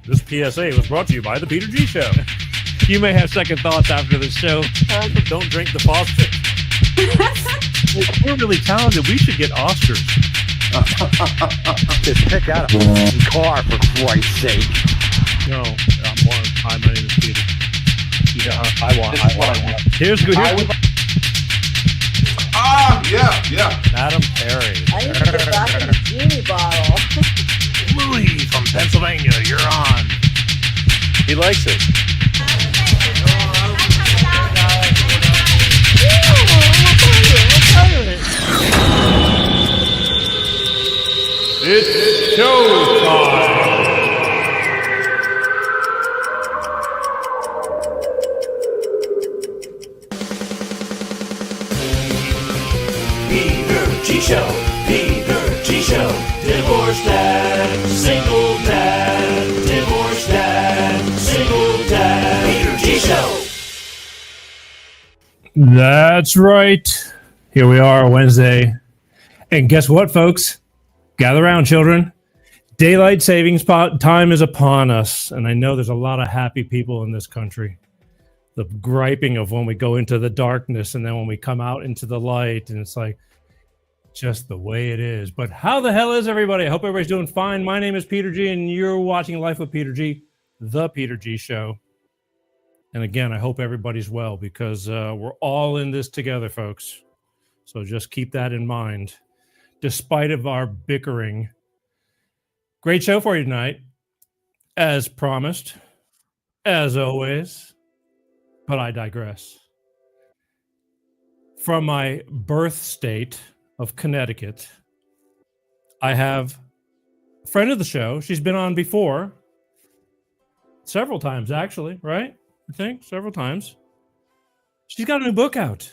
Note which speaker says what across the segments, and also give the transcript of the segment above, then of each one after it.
Speaker 1: This PSA was brought to you by the Peter G Show.
Speaker 2: You may have second thoughts after the show.
Speaker 1: Don't drink the faucet. We're really talented. We should get Oscars.
Speaker 3: Just pick out a car, for Christ's sake.
Speaker 1: No, hi, my name is Peter. Yeah, I want. Here's good.
Speaker 4: Yeah.
Speaker 1: Madam Perry.
Speaker 5: I need to get back in the genie bottle.
Speaker 1: Louis from Pennsylvania, you're on. He likes it. It's showtime.
Speaker 6: Peter G Show, Peter G Show, divorced dad, single dad, divorced dad, single dad, Peter G Show.
Speaker 1: That's right. Here we are, Wednesday. And guess what, folks? Gather around, children. Daylight savings time is upon us. And I know there's a lot of happy people in this country. The griping of when we go into the darkness and then when we come out into the light. And it's like just the way it is. But how the hell is everybody? I hope everybody's doing fine. My name is Peter G. And you're watching Life with Peter G, the Peter G Show. And again, I hope everybody's well because we're all in this together, folks. So just keep that in mind. Despite of our bickering. Great show for you tonight. As promised. As always. But I digress. From my birth state of Connecticut, I have a friend of the show. She's been on before. Several times, actually, right? I think several times. She's got a new book out.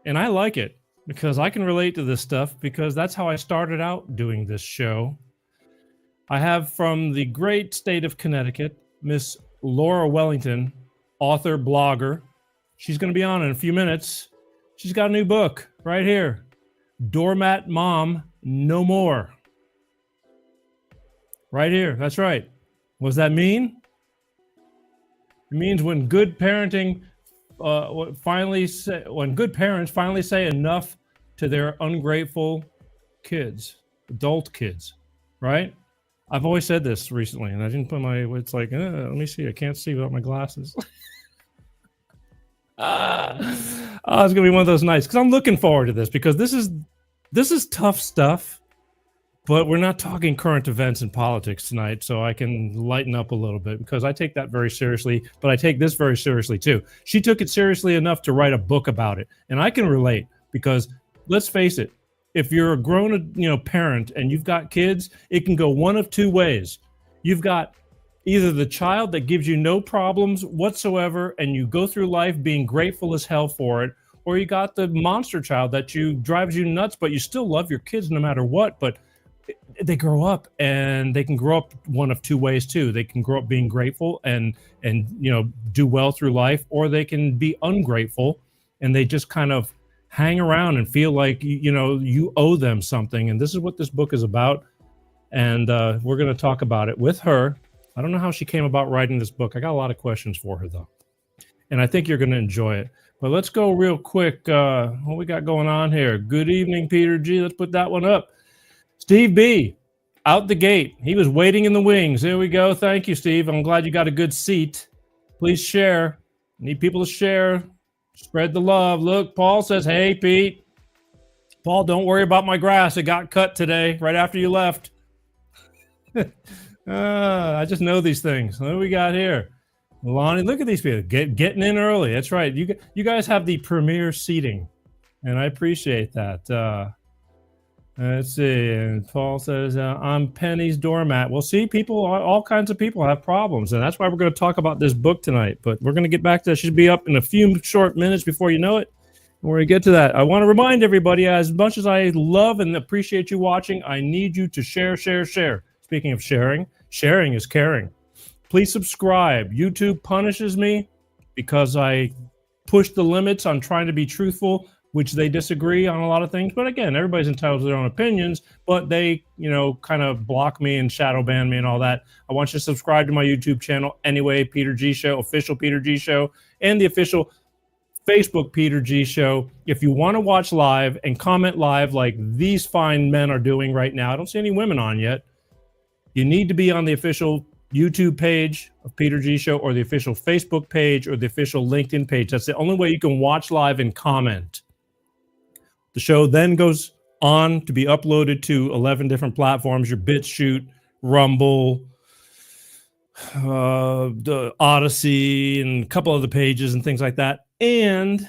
Speaker 1: And I like it. Because I can relate to this stuff because that's how I started out doing this show. I have from the great state of Connecticut, Miss Laura Wellington, author, blogger. She's going to be on in a few minutes. She's got a new book right here. Doormatmom, No More. Right here. That's right. What does that mean? It means when good parenting when good parents finally say enough to their ungrateful kids, adult kids, right? I've always said this recently, and I didn't put it's like, let me see, I can't see without my glasses. It's going to be one of those nights, because I'm looking forward to this, because this is tough stuff, but we're not talking current events and politics tonight, so I can lighten up a little bit because I take that very seriously, but I take this very seriously too. She took it seriously enough to write a book about it, and I can relate because let's face it, if you're a grown, parent and you've got kids, it can go one of two ways. You've got either the child that gives you no problems whatsoever and you go through life being grateful as hell for it, or you got the monster child that drives you nuts, but you still love your kids no matter what, but they grow up, and they can grow up one of two ways too. They can grow up being grateful and do well through life, or they can be ungrateful and they just kind of hang around and feel like you owe them something. And this is what this book is about, and we're going to talk about it with her. I don't know how she came about writing this book. I got a lot of questions for her though, and I think you're going to enjoy it. But let's go real quick. What we got going on here? Good evening, Peter G. Let's put that one up. Steve B, out the gate. He was waiting in the wings. There we go. Thank you, Steve. I'm glad you got a good seat. Please share. Need people to share. Spread the love. Look, Paul says, hey, Pete. Paul, don't worry about my grass. It got cut today, right after you left. I just know these things. What do we got here? Lonnie, look at these people. Getting in early. That's right. You guys have the premier seating, and I appreciate that. Let's see. And Paul says, I'm Penny's doormat. Well, see, all kinds of people have problems, and that's why we're going to talk about this book tonight. But we're going to get back to that. She'll be up in a few short minutes before you know it. When we get to that, I want to remind everybody, as much as I love and appreciate you watching, I need you to share. Speaking of sharing is caring. Please subscribe. YouTube punishes me because I push the limits on trying to be truthful, which they disagree on a lot of things. But again, everybody's entitled to their own opinions, but they, kind of block me and shadow ban me and all that. I want you to subscribe to my YouTube channel anyway, Peter G Show, official Peter G Show, and the official Facebook Peter G Show. If you want to watch live and comment live like these fine men are doing right now, I don't see any women on yet. You need to be on the official YouTube page of Peter G Show or the official Facebook page or the official LinkedIn page. That's the only way you can watch live and comment. The show then goes on to be uploaded to 11 different platforms, your BitChute, Rumble, the Odyssey, and a couple other pages and things like that. And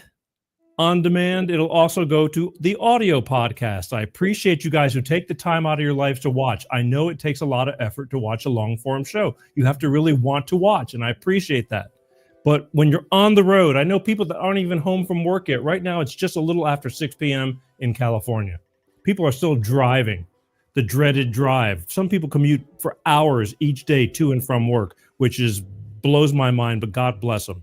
Speaker 1: on demand, it'll also go to the audio podcast. I appreciate you guys who take the time out of your lives to watch. I know it takes a lot of effort to watch a long form show. You have to really want to watch, and I appreciate that. But when you're on the road, I know people that aren't even home from work yet. Right now, it's just a little after 6 p.m. in California. People are still driving, the dreaded drive. Some people commute for hours each day to and from work, which blows my mind, but God bless them.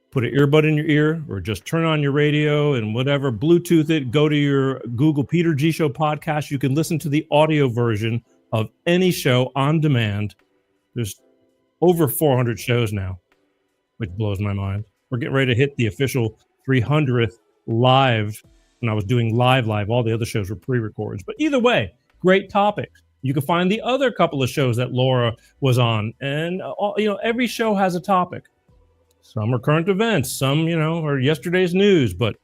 Speaker 1: Put an earbud in your ear or just turn on your radio and whatever, Bluetooth it, go to your Google Peter G Show podcast. You can listen to the audio version of any show on demand. There's over 400 shows now, which blows my mind. We're getting ready to hit the official 300th live. When I was doing live, all the other shows were pre-records. But either way, great topics. You can find the other couple of shows that Laura was on. And, every show has a topic. Some are current events. Some, are yesterday's news. But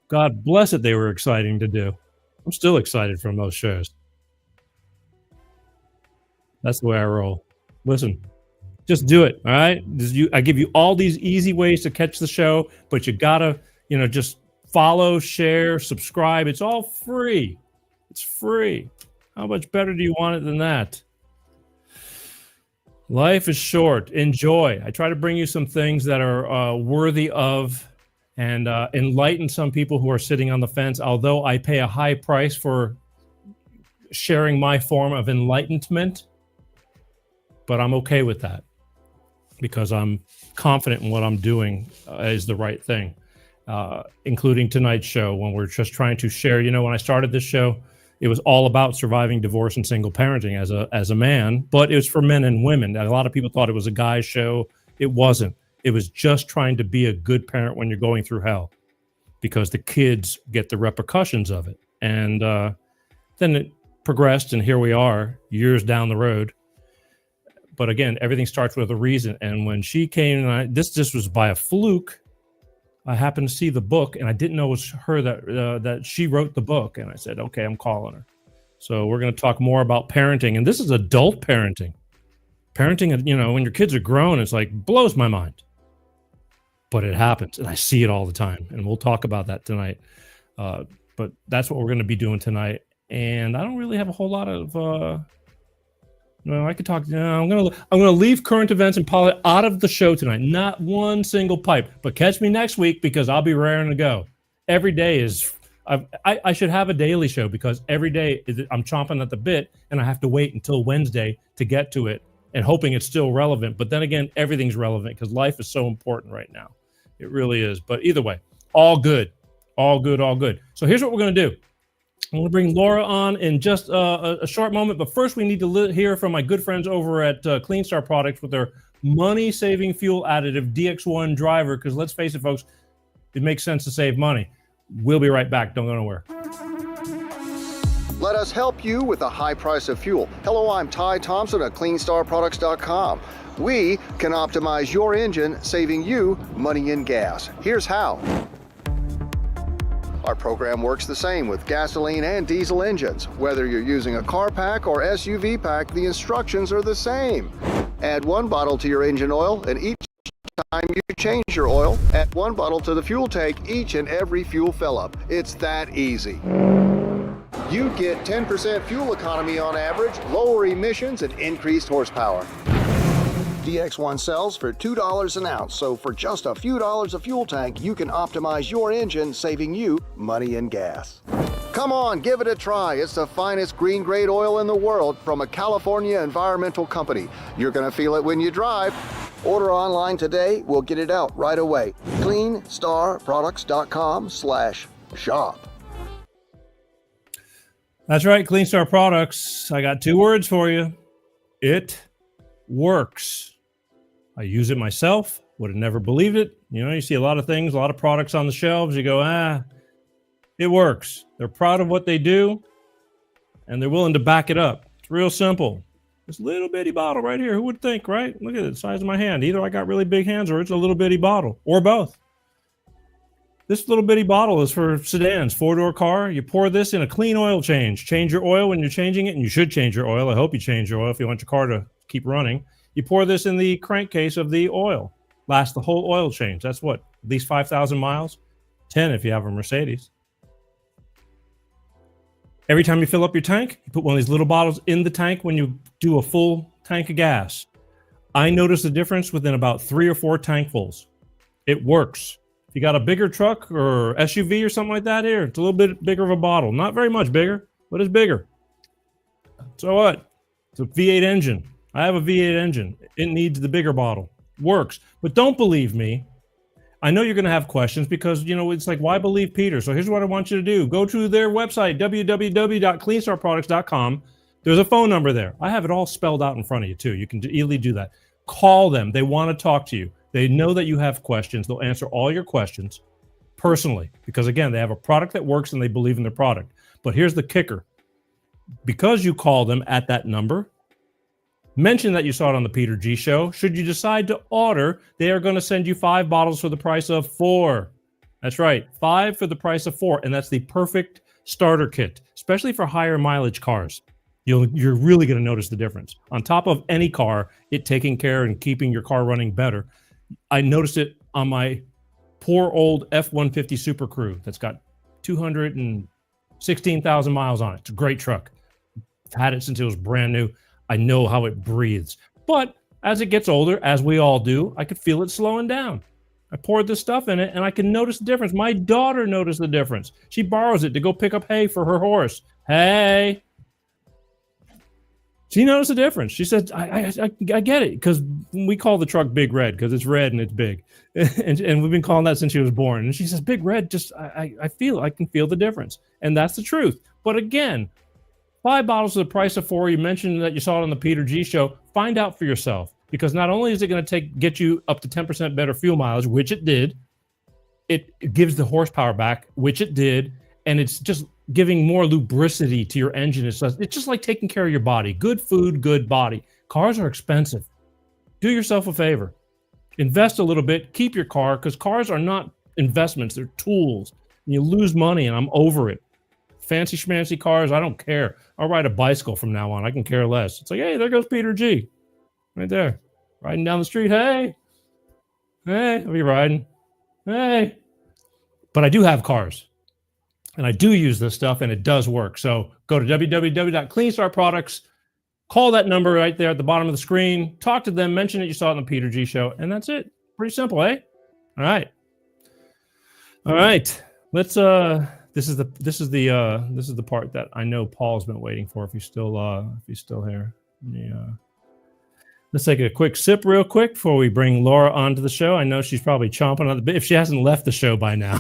Speaker 1: God bless it, they were exciting to do. I'm still excited from those shows. That's the way I roll. Listen. Just do it, all right? I give you all these easy ways to catch the show, but you gotta, just follow, share, subscribe. It's all free. It's free. How much better do you want it than that? Life is short. Enjoy. I try to bring you some things that are worthy of and enlighten some people who are sitting on the fence, although I pay a high price for sharing my form of enlightenment, but I'm okay with that. Because I'm confident in what I'm doing is the right thing, including tonight's show when we're just trying to share. When I started this show, it was all about surviving divorce and single parenting as a man, but it was for men and women. A lot of people thought it was a guy's show. It wasn't. It was just trying to be a good parent when you're going through hell, because the kids get the repercussions of it. And then it progressed, and here we are years down the road. But again, everything starts with a reason. And when she came, and this was by a fluke. I happened to see the book, and I didn't know it was her that she wrote the book. And I said, okay, I'm calling her. So we're going to talk more about parenting. And this is adult parenting. Parenting, when your kids are grown, it's like blows my mind. But it happens, and I see it all the time. And we'll talk about that tonight. But that's what we're going to be doing tonight. And I don't really have a whole lot of... No, I could talk. No, I'm gonna leave current events and politics out of the show tonight. Not one single pipe. But catch me next week, because I'll be raring to go. Every day is. I should have a daily show, because every day I'm chomping at the bit, and I have to wait until Wednesday to get to it, and hoping it's still relevant. But then again, everything's relevant because life is so important right now. It really is. But either way, all good, all good, all good. So here's what we're gonna do. I'm going to bring Laura on in just a short moment, but first we need to hear from my good friends over at Clean Star Products with their money-saving fuel additive DX1 driver, because let's face it, folks, it makes sense to save money. We'll be right back. Don't go nowhere.
Speaker 4: Let us help you with the high price of fuel. Hello, I'm Ty Thompson at CleanStarProducts.com. We can optimize your engine, saving you money and gas. Here's how. Our program works the same with gasoline and diesel engines. Whether you're using a car pack or SUV pack, the instructions are the same. Add 1 bottle to your engine oil, and each time you change your oil, add 1 bottle to the fuel tank each and every fuel fill-up. It's that easy. You get 10% fuel economy on average, lower emissions, and increased horsepower. DX1 sells for $2 an ounce, so for just a few dollars a fuel tank, you can optimize your engine, saving you money and gas. Come on, give it a try. It's the finest green grade oil in the world from a California environmental company. You're going to feel it when you drive. Order online today. We'll get it out right away. CleanStarProducts.com/shop.
Speaker 1: That's right, Clean Star Products. I got 2 words for you. It works. I use it myself. Would have never believed it. You know, you see a lot of things, a lot of products on the shelves. You go, it works. They're proud of what they do, and they're willing to back it up. It's real simple. This little bitty bottle right here. Who would think, right? Look at it, the size of my hand. Either I got really big hands or it's a little bitty bottle, or both. This little bitty bottle is for sedans, 4-door car. You pour this in a clean oil change. Change your oil when you're changing it, and you should change your oil. I hope you change your oil if you want your car to keep running. You pour this in the crankcase of the oil. Lasts the whole oil change. That's what? At least 5,000 miles? 10 if you have a Mercedes. Every time you fill up your tank, you put one of these little bottles in the tank when you do a full tank of gas. I noticed the difference within about 3 or 4 tankfuls. It works. If you got a bigger truck or SUV or something like that here, it's a little bit bigger of a bottle. Not very much bigger, but it's bigger. So what? It's a V8 engine. I have a V8 engine. It needs the bigger bottle. Works. But don't believe me. I know you're going to have questions because, you know, it's like, why believe Peter? So here's what I want you to do. Go to their website, www.cleanstarproducts.com. There's a phone number there. I have it all spelled out in front of you, too. You can easily do that. Call them. They want to talk to you. They know that you have questions. They'll answer all your questions personally because, again, they have a product that works and they believe in their product. But here's the kicker. Because you call them at that number, mention that you saw it on the Peter G Show. Should you decide to order, they are going to send you 5 bottles for the price of 4. That's right, 5 for the price of 4. And that's the perfect starter kit, especially for higher mileage cars. You're really going to notice the difference. On top of any car, it taking care and keeping your car running better. I noticed it on my poor old F-150 Super Crew that's got 216,000 miles on it. It's a great truck. I've had it since it was brand new. I know how it breathes. But as it gets older, as we all do, I could feel it slowing down. I poured this stuff in it, and I can notice the difference. My daughter noticed the difference. She borrows it to go pick up hay for her horse. Hay. She noticed the difference. She said, I get it, because we call the truck Big Red because it's red and it's big. and we've been calling that since she was born. And she says, Big Red, just I can feel the difference. And that's the truth. But again, 5 bottles at the price of 4. You mentioned that you saw it on the Peter G Show. Find out for yourself, because not only is it going to get you up to 10% better fuel mileage, which it did, it gives the horsepower back, which it did, and it's just giving more lubricity to your engine. It's just like taking care of your body. Good food, good body. Cars are expensive. Do yourself a favor. Invest a little bit. Keep your car, because cars are not investments. They're tools. And you lose money, and I'm over it. Fancy schmancy cars, I don't care. I'll ride a bicycle from now on. I can care less. It's like, hey, there goes Peter G. Right there. Riding down the street. Hey. Hey, are you riding? Hey. But I do have cars. And I do use this stuff, and it does work. So go to www.cleanstarproducts. Call that number right there at the bottom of the screen. Talk to them. Mention that you saw it on the Peter G Show. And that's it. Pretty simple, eh? All right. All right. Let's This is the part that I know Paul's been waiting for. If he's still here, yeah. Let's take a quick sip, real quick, before we bring Laura onto the show. I know she's probably chomping on the bit if she hasn't left the show by now.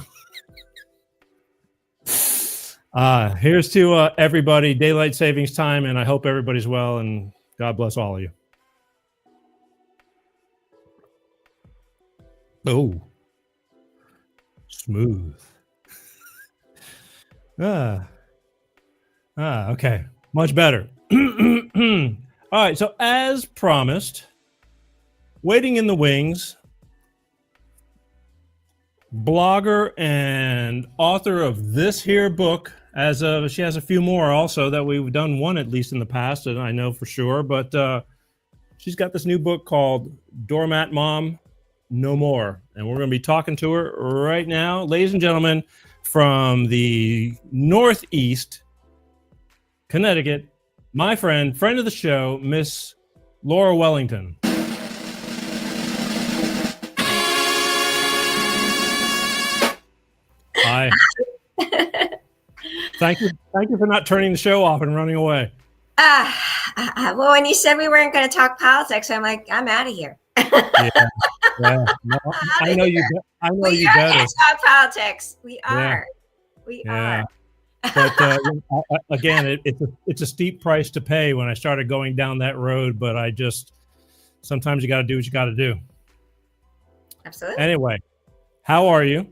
Speaker 1: Here's to everybody, daylight savings time, and I hope everybody's well, and God bless all of you. Oh, smooth. Okay. Much better. All right. So as promised, waiting in the wings, blogger and author of this here book, she has a few more also that we've done one at least in the past, and I know for sure, but she's got this new book called Doormatmom, No More. And we're going to be talking to her right now. Ladies and gentlemen, from the Northeast, Connecticut, my friend of the show, Miss Laura Wellington. Hi. Thank you for not turning the show off and running away.
Speaker 5: Well, when you said we weren't going to talk politics, I'm like, I'm out of here.
Speaker 1: Yeah. No, I know you. I know you
Speaker 5: are
Speaker 1: better.
Speaker 5: going to talk politics. We are.
Speaker 1: Yeah.
Speaker 5: We
Speaker 1: Yeah.
Speaker 5: are.
Speaker 1: But again, it's a steep price to pay when I started going down that road. But sometimes you got to do what you got to do.
Speaker 5: Absolutely.
Speaker 1: Anyway, how are you?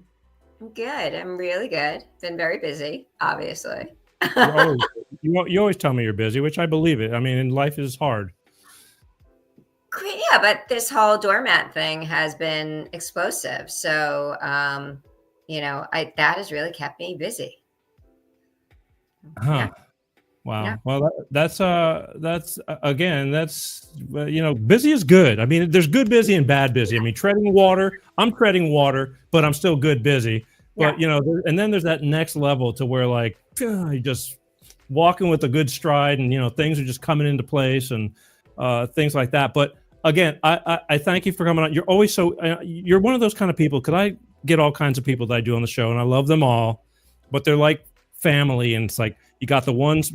Speaker 5: I'm good. I'm really good. Been very busy, obviously.
Speaker 1: You always tell me you're busy, which I believe it. I mean, life is hard.
Speaker 5: Yeah, but this whole doormat thing has been explosive. So, that has really kept me busy.
Speaker 1: Huh.
Speaker 5: Yeah.
Speaker 1: Wow.
Speaker 5: Yeah.
Speaker 1: Well, that's busy is good. I mean, there's good busy and bad busy. I mean, I'm treading water, but I'm still good busy. But, and then there's that next level to where like, you just walking with a good stride and, things are just coming into place and things like that. But again, I thank you for coming on. You're always you're one of those kind of people, because I get all kinds of people that I do on the show and I love them all, but they're like family. And it's like, you got the ones,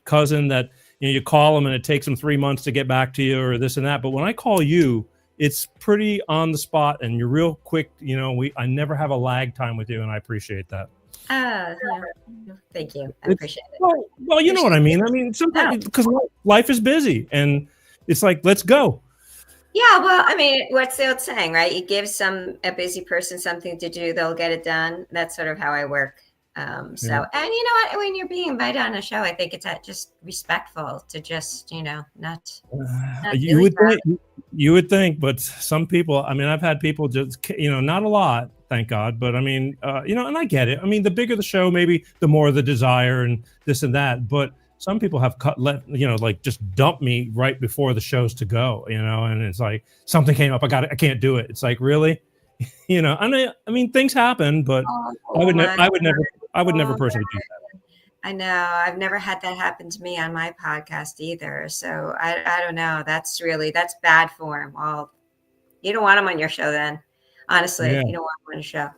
Speaker 1: cousin that, you call them and it takes them 3 months to get back to you or this and that. But when I call you, it's pretty on the spot and you're real quick. I never have a lag time with you, and I appreciate that.
Speaker 5: Thank you. I appreciate it.
Speaker 1: Well, you know what I mean. I mean, sometimes because life is busy and it's like, let's go.
Speaker 5: Yeah, well, I mean, what's the old saying, right? You give a busy person something to do, they'll get it done. That's sort of how I work. And you know what? When you're being invited on a show, I think it's just respectful to just, not
Speaker 1: you would think, but some people, I mean, I've had people just, not a lot, thank God, but I mean, and I get it. I mean, the bigger the show, maybe the more the desire and this and that, but some people have like just dump me right before the show's to go, and it's like something came up. I can't do it. It's like, really? I mean, things happen, but I would never personally do that.
Speaker 5: I know. I've never had that happen to me on my podcast either. So I don't know. That's bad form. Well, you don't want them on your show then. Honestly, you don't want them on your show.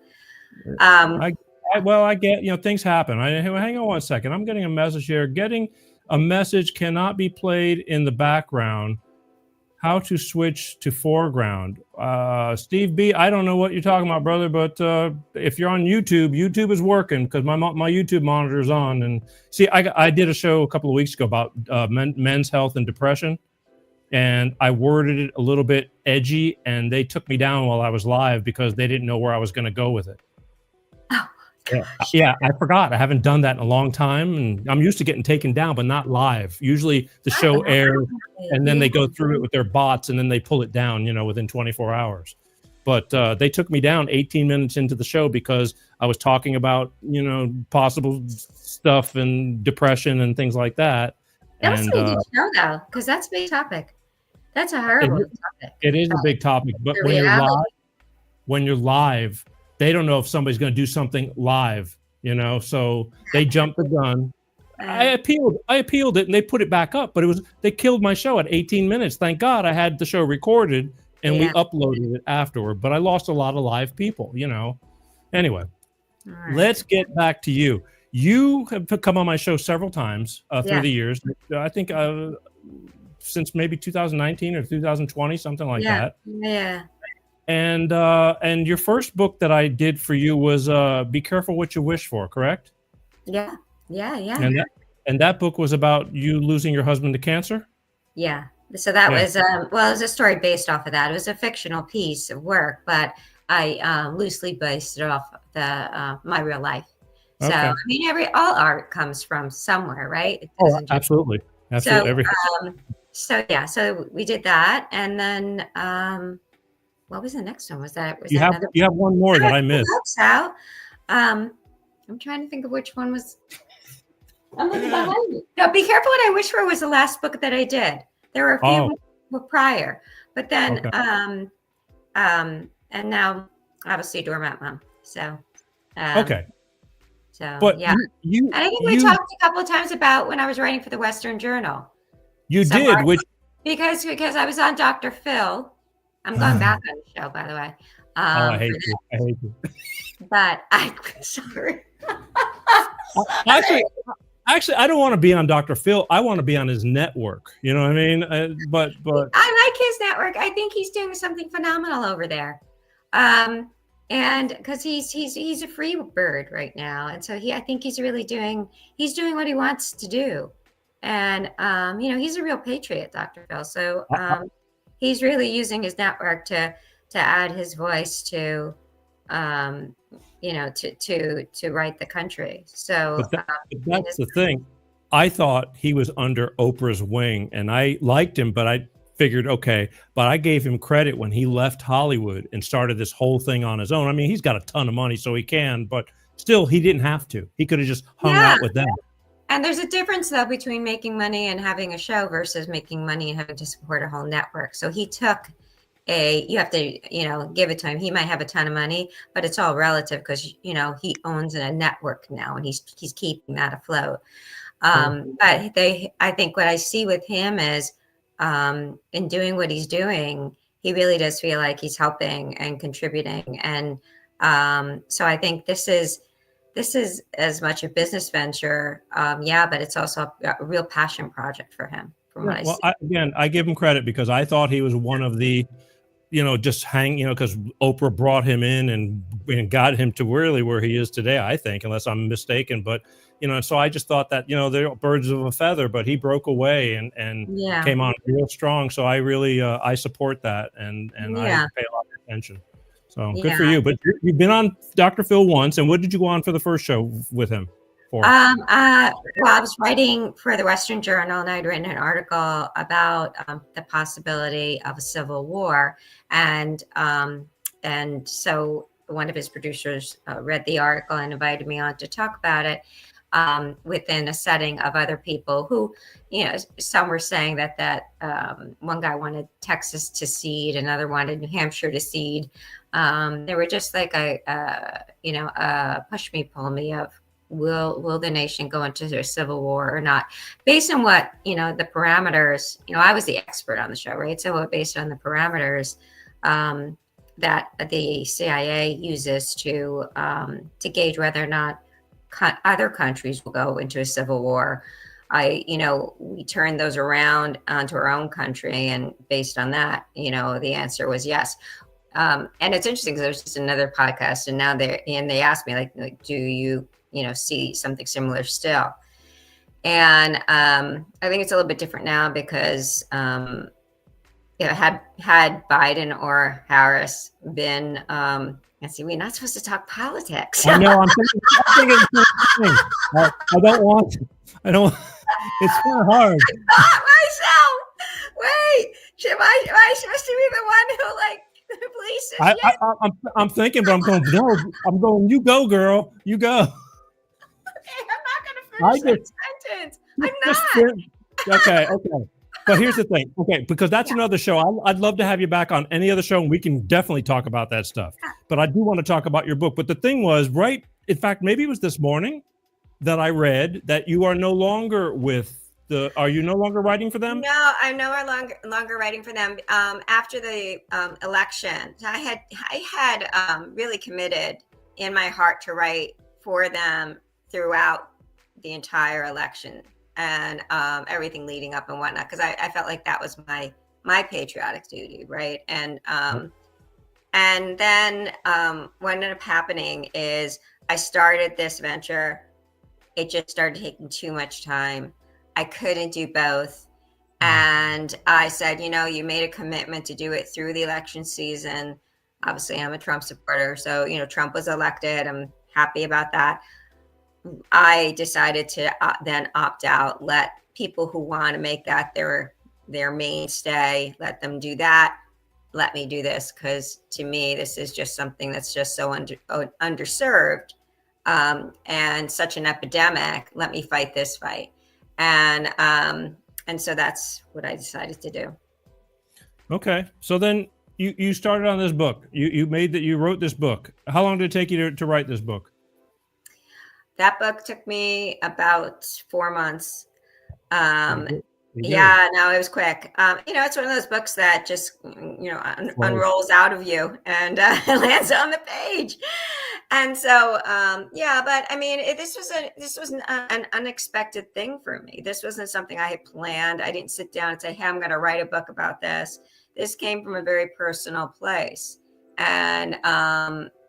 Speaker 1: I get, things happen. Hang on one second. I'm getting a message here. Getting a message cannot be played in the background. How to switch to foreground. Steve B, I don't know what you're talking about, brother, but if you're on YouTube is working because my YouTube monitor is on. And see, I did a show a couple of weeks ago about men's health and depression, and I worded it a little bit edgy, and they took me down while I was live because they didn't know where I was going to go with it. Yeah, I forgot. I haven't done that in a long time, and I'm used to getting taken down, but not live. Usually the show airs, and then they go through it with their bots, and then they pull it down, within 24 hours. But they took me down 18 minutes into the show because I was talking about, possible stuff and depression and things like that.
Speaker 5: That was a good show, though, because that's a big topic. That's a horrible topic.
Speaker 1: It is a big topic, but when you're live, they don't know if somebody's going to do something live, so they jumped the gun. I appealed it and they put it back up, but they killed my show at 18 minutes. Thank God I had the show recorded and we uploaded it afterward, but I lost a lot of live people, Anyway, let's get back to you. You have come on my show several times through the years. I think since maybe 2019 or 2020, something like that.
Speaker 5: Yeah.
Speaker 1: And your first book that I did for you was Be Careful What You Wish For, correct?
Speaker 5: Yeah.
Speaker 1: And that book was about you losing your husband to cancer?
Speaker 5: Yeah. So that was, it was a story based off of that. It was a fictional piece of work, but I loosely based it off my real life. So, I mean, all art comes from somewhere, right?
Speaker 1: Absolutely. Absolutely. Everything.
Speaker 5: So we did that. And then, what was the next one? You
Speaker 1: have one more that I missed.
Speaker 5: So, I'm trying to think of which one was. I'm looking behind me. No, Be Careful What I Wish For was the last book that I did. There were a few prior, but then, and now obviously Doormat Mom. So, So,
Speaker 1: but
Speaker 5: yeah. And I think we talked a couple of times about when I was writing for the Western Journal.
Speaker 1: You did, which
Speaker 5: because I was on Dr. Phil. I'm going back on the show, by the way.
Speaker 1: I hate you.
Speaker 5: But I'm sorry.
Speaker 1: Actually, I don't want to be on Dr. Phil. I want to be on his network. You know what I mean? But
Speaker 5: I like his network. I think he's doing something phenomenal over there. And because he's a free bird right now, and so I think he's doing what he wants to do, and he's a real patriot, Dr. Phil. So he's really using his network to add his voice to to right the country. So
Speaker 1: that's the thing. I thought he was under Oprah's wing, and I liked him, but I figured, okay, but I gave him credit when he left Hollywood and started this whole thing on his own. I mean, he's got a ton of money, so he can, but still, he didn't have to. He could have just hung out with them.
Speaker 5: And there's a difference, though, between making money and having a show versus making money and having to support a whole network. So he took you have to, give it to him. He might have a ton of money, but it's all relative because, he owns a network now and he's keeping that afloat. But I think what I see with him is, in doing what he's doing, he really does feel like he's helping and contributing. And so I think this is as much a business venture, but it's also a real passion project for him. From what I see.
Speaker 1: I give him credit because I thought he was one of the, because Oprah brought him in and got him to really where he is today, I think, unless I'm mistaken. But, so I just thought that, they're birds of a feather, but he broke away and came on real strong. So I really, I support that and I pay a lot of attention. So good for you. But you've been on Dr. Phil once. And what did you go on for the first show with him for?
Speaker 5: I was writing for the Western Journal, and I'd written an article about the possibility of a civil war. And so one of his producers read the article and invited me on to talk about it within a setting of other people who, some were saying that one guy wanted Texas to cede, another wanted New Hampshire to cede. They were just like a push me, pull me of will the nation go into a civil war or not, based on what the parameters. I was the expert on the show, right? So based on the parameters that the CIA uses to gauge whether or not other countries will go into a civil war. We turned those around onto our own country, and based on that, the answer was yes. And it's interesting because there's just another podcast, and now they asked me like, do you see something similar still? And I think it's a little bit different now because had Biden or Harris been let's see, we're not supposed to talk politics.
Speaker 1: I know. I'm thinking the same thing. I don't want to. It's so hard.
Speaker 5: I thought myself. Wait, am I supposed to be the one who the police?
Speaker 1: I'm thinking, but I'm going. No, I'm going. You go, girl. You go.
Speaker 5: Okay, I'm not going to finish that sentence. I'm not.
Speaker 1: Okay. But here's the thing. Okay, because that's another show. I'd love to have you back on any other show, and we can definitely talk about that stuff. But I do want to talk about your book. But the thing was, right, in fact, maybe it was this morning that I read that you are no longer are you no longer writing for them?
Speaker 5: No, I'm no longer writing for them. After the election, I had really committed in my heart to write for them throughout the entire election and everything leading up and whatnot, because I felt like that was my patriotic duty, right? And then what ended up happening is I started this venture. It just started taking too much time. I couldn't do both. And I said, you made a commitment to do it through the election season. Obviously, I'm a Trump supporter. So, Trump was elected. I'm happy about that. I decided to then opt out, let people who want to make that their mainstay, let them do that. Let me do this, because to me, this is just something that's just so underserved and such an epidemic. Let me fight this fight. And so that's what I decided to do. Okay.
Speaker 1: So then you started on this book. You wrote this book. How long did it take you to write this book?
Speaker 5: That book took me about 4 months. Yeah, no, it was quick. It's one of those books that just, unrolls out of you and lands on the page. And so, but I mean, this was an unexpected thing for me. This wasn't something I had planned. I didn't sit down and say, "Hey, I'm going to write a book about this." This came from a very personal place, and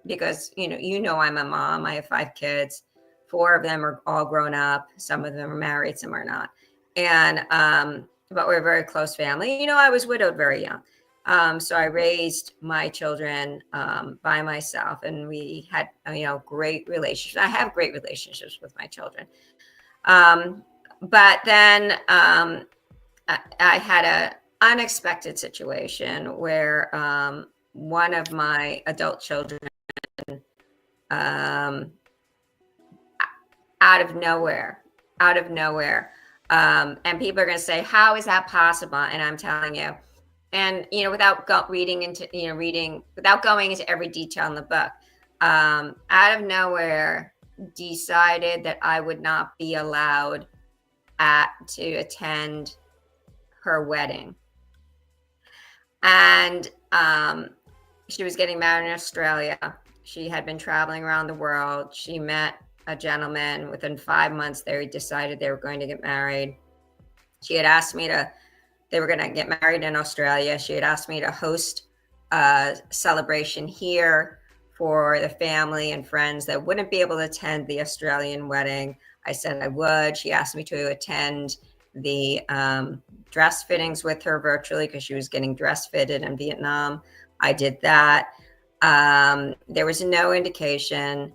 Speaker 5: because I'm a mom. I have 5 kids. 4 of them are all grown up. Some of them are married. Some are not. And but we're a very close family. I was widowed very young. So I raised my children by myself, and we had great relationships. I have great relationships with my children. But then I had an unexpected situation where one of my adult children out of nowhere, and people are going to say, "How is that possible?" And I'm telling you, and without going into every detail in the book, out of nowhere, decided that I would not be allowed to attend her wedding, and she was getting married in Australia. She had been traveling around the world. She met a gentleman. Within 5 months, they decided they were going to get married. She had asked me they were going to get married in Australia. She had asked me to host a celebration here for the family and friends that wouldn't be able to attend the Australian wedding. I said I would. She asked me to attend the dress fittings with her virtually because she was getting dress fitted in Vietnam. I did that. There was no indication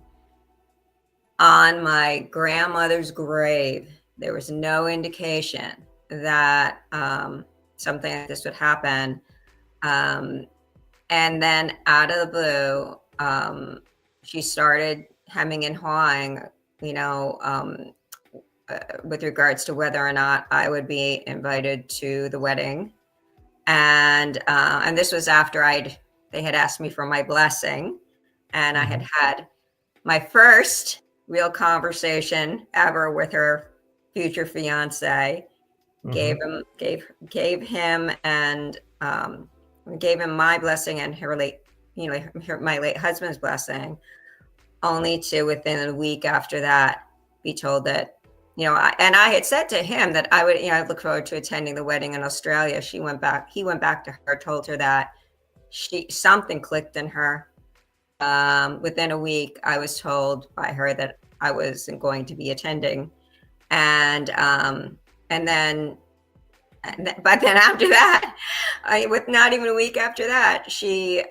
Speaker 5: on my grandmother's grave. There was no indication that something like this would happen. And then out of the blue, she started hemming and hawing, with regards to whether or not I would be invited to the wedding. And this was after they had asked me for my blessing, and I had my first real conversation ever with her future fiance. Gave him my blessing and my late husband's blessing, only to within a week after that be told that and I had said to him that I would I look forward to attending the wedding in Australia. He went back to her, told her that something clicked in her. Within a week, I was told by her that I wasn't going to be attending, but then after that, with not even a week after that, she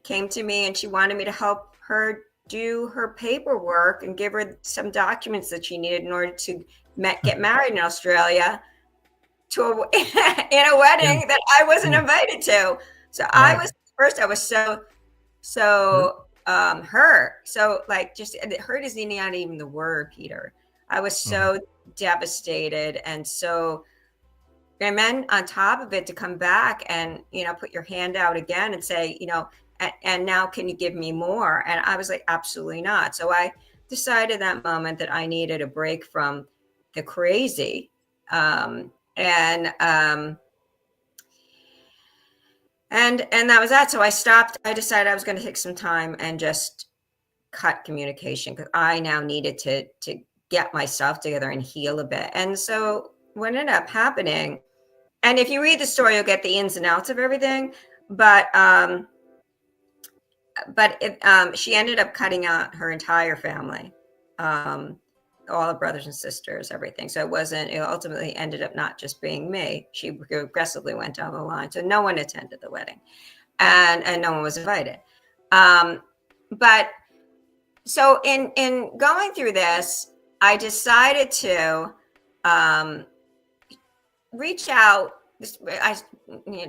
Speaker 5: came to me and she wanted me to help her do her paperwork and give her some documents that she needed in order to get married in Australia in a wedding that I wasn't invited to. So I was so hurt. So just hurt is not even the word, Peter. I was so devastated, and then on top of it, to come back and put your hand out again and say and now can you give me more? And I was like, absolutely not. So I decided that moment that I needed a break from the crazy, and that was that. So I stopped. I decided I was going to take some time and just cut communication because I now needed to get myself together and heal a bit. And so what ended up happening, and if you read the story, you'll get the ins and outs of everything. But she ended up cutting out her entire family, all the brothers and sisters, everything. So it ultimately ended up not just being me. She aggressively went down the line. So no one attended the wedding and no one was invited. But so in going through this, I decided to reach out. I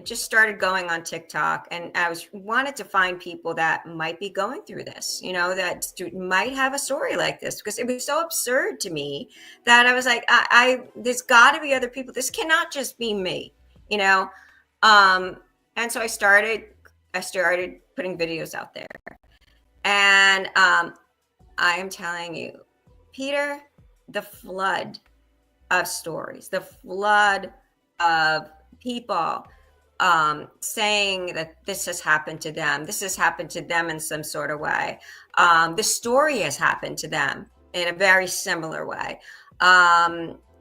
Speaker 5: just started going on TikTok, and I wanted to find people that might be going through this, that might have a story like this, because it was so absurd to me that I was like, there's got to be other people. This cannot just be me, And so I started putting videos out there, and I am telling you, Peter, the flood of stories, the flood of people saying that this has happened to them. This has happened to them in some sort of way. The story has happened to them in a very similar way.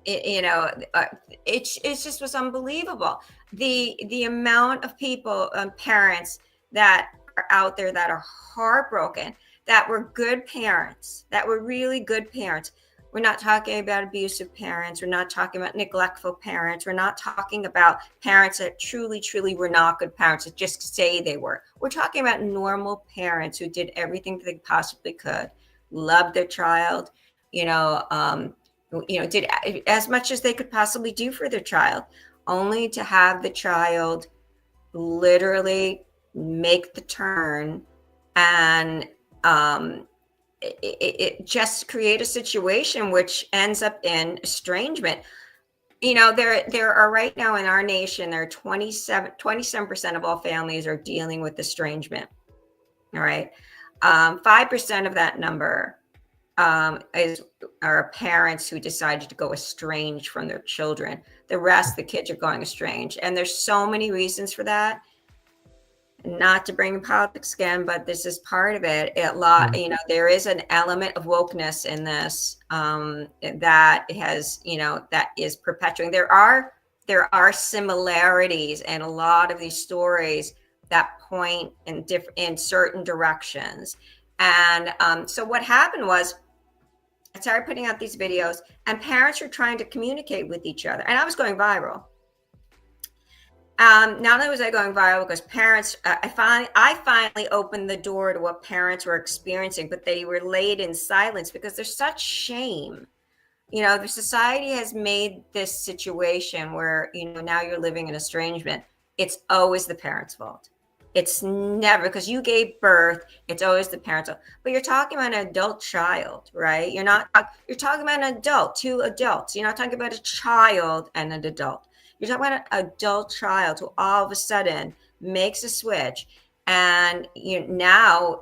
Speaker 5: It just was unbelievable. The amount of people, parents that are out there that are heartbroken, that were good parents, that were really good parents. We're not talking about abusive parents. We're not talking about neglectful parents. We're not talking about parents that truly, truly were not good parents that just say they were. We're talking about normal parents who did everything they possibly could, loved their child, did as much as they could possibly do for their child, only to have the child literally make the turn and it just create a situation which ends up in estrangement. There are right now in our nation, there are 27% of all families are dealing with estrangement. All right. 5% of that number are parents who decided to go estranged from their children. The rest, the kids are going estranged. And there's so many reasons for that. Not to bring politics again, but this is part of it. There is an element of wokeness in this that is perpetuating. There are similarities in a lot of these stories that point in certain directions. And so what happened was, I started putting out these videos, and parents were trying to communicate with each other, and I was going viral. Not only was I going viral because parents, I finally opened the door to what parents were experiencing, but they were laid in silence because there's such shame. The society has made this situation where, now you're living in estrangement. It's always the parent's fault. It's never because you gave birth. It's always the parent's fault. But you're talking about an adult child, right? You're talking about an adult, two adults. You're not talking about a child and an adult. You're talking about an adult child who all of a sudden makes a switch, and they're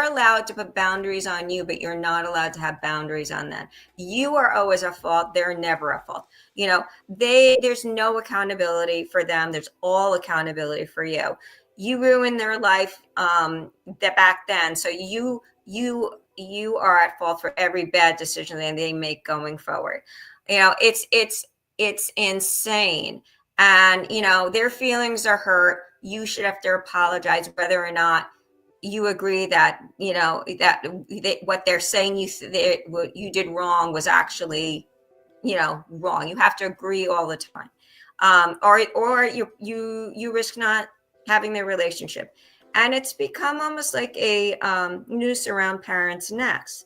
Speaker 5: allowed to put boundaries on you, but you're not allowed to have boundaries on them. You are always at fault. They're never at fault. There's no accountability for them. There's all accountability for you. You ruined their life back then, so you are at fault for every bad decision that they make going forward. It's insane. And, their feelings are hurt. You should have to apologize whether or not you agree that, what they're saying what you did wrong was actually, wrong. You have to agree all the time. Or you risk not having their relationship. And it's become almost like a noose around parents' necks.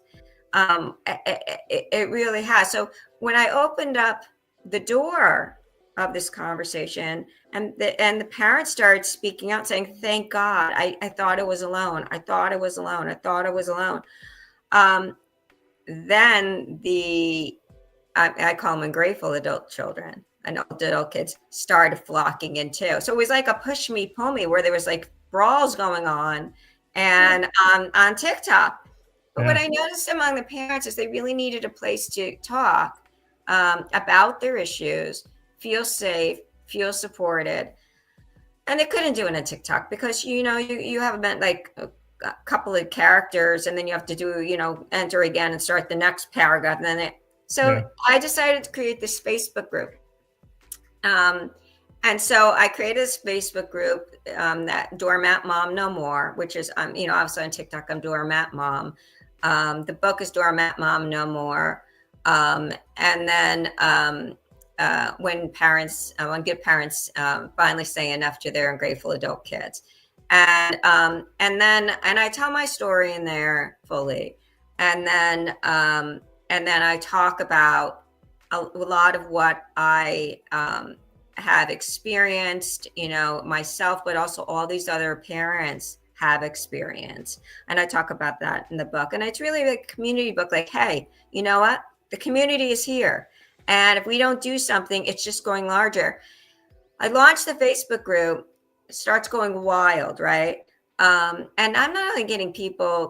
Speaker 5: It really has. So when I opened up the door of this conversation and the parents started speaking out saying, thank God, I thought I was alone. I thought I was alone. I thought I was alone. Then I call them ungrateful adult children and adult kids started flocking in too. So it was like a push me, pull me, where there was like brawls going on and on TikTok. But what I noticed among the parents is they really needed a place to talk about their issues, feel safe, feel supported. And they couldn't do it on TikTok because, you have like a couple of characters and then you have to do, enter again and start the next paragraph. And then I decided to create this Facebook group. And so I created this Facebook group, that Doormat Mom No More, which is, obviously on TikTok, I'm Doormat Mom. The book is Doormat Mom No More. And then when good parents finally say enough to their ungrateful adult kids, and I tell my story in there fully, and then I talk about a lot of what I have experienced, myself, but also all these other parents have experienced, and I talk about that in the book. And it's really a community book. Like, hey, you know what? The community is here. And if we don't do something, it's just going larger. I launched the Facebook group. It starts going wild, right? And I'm not only getting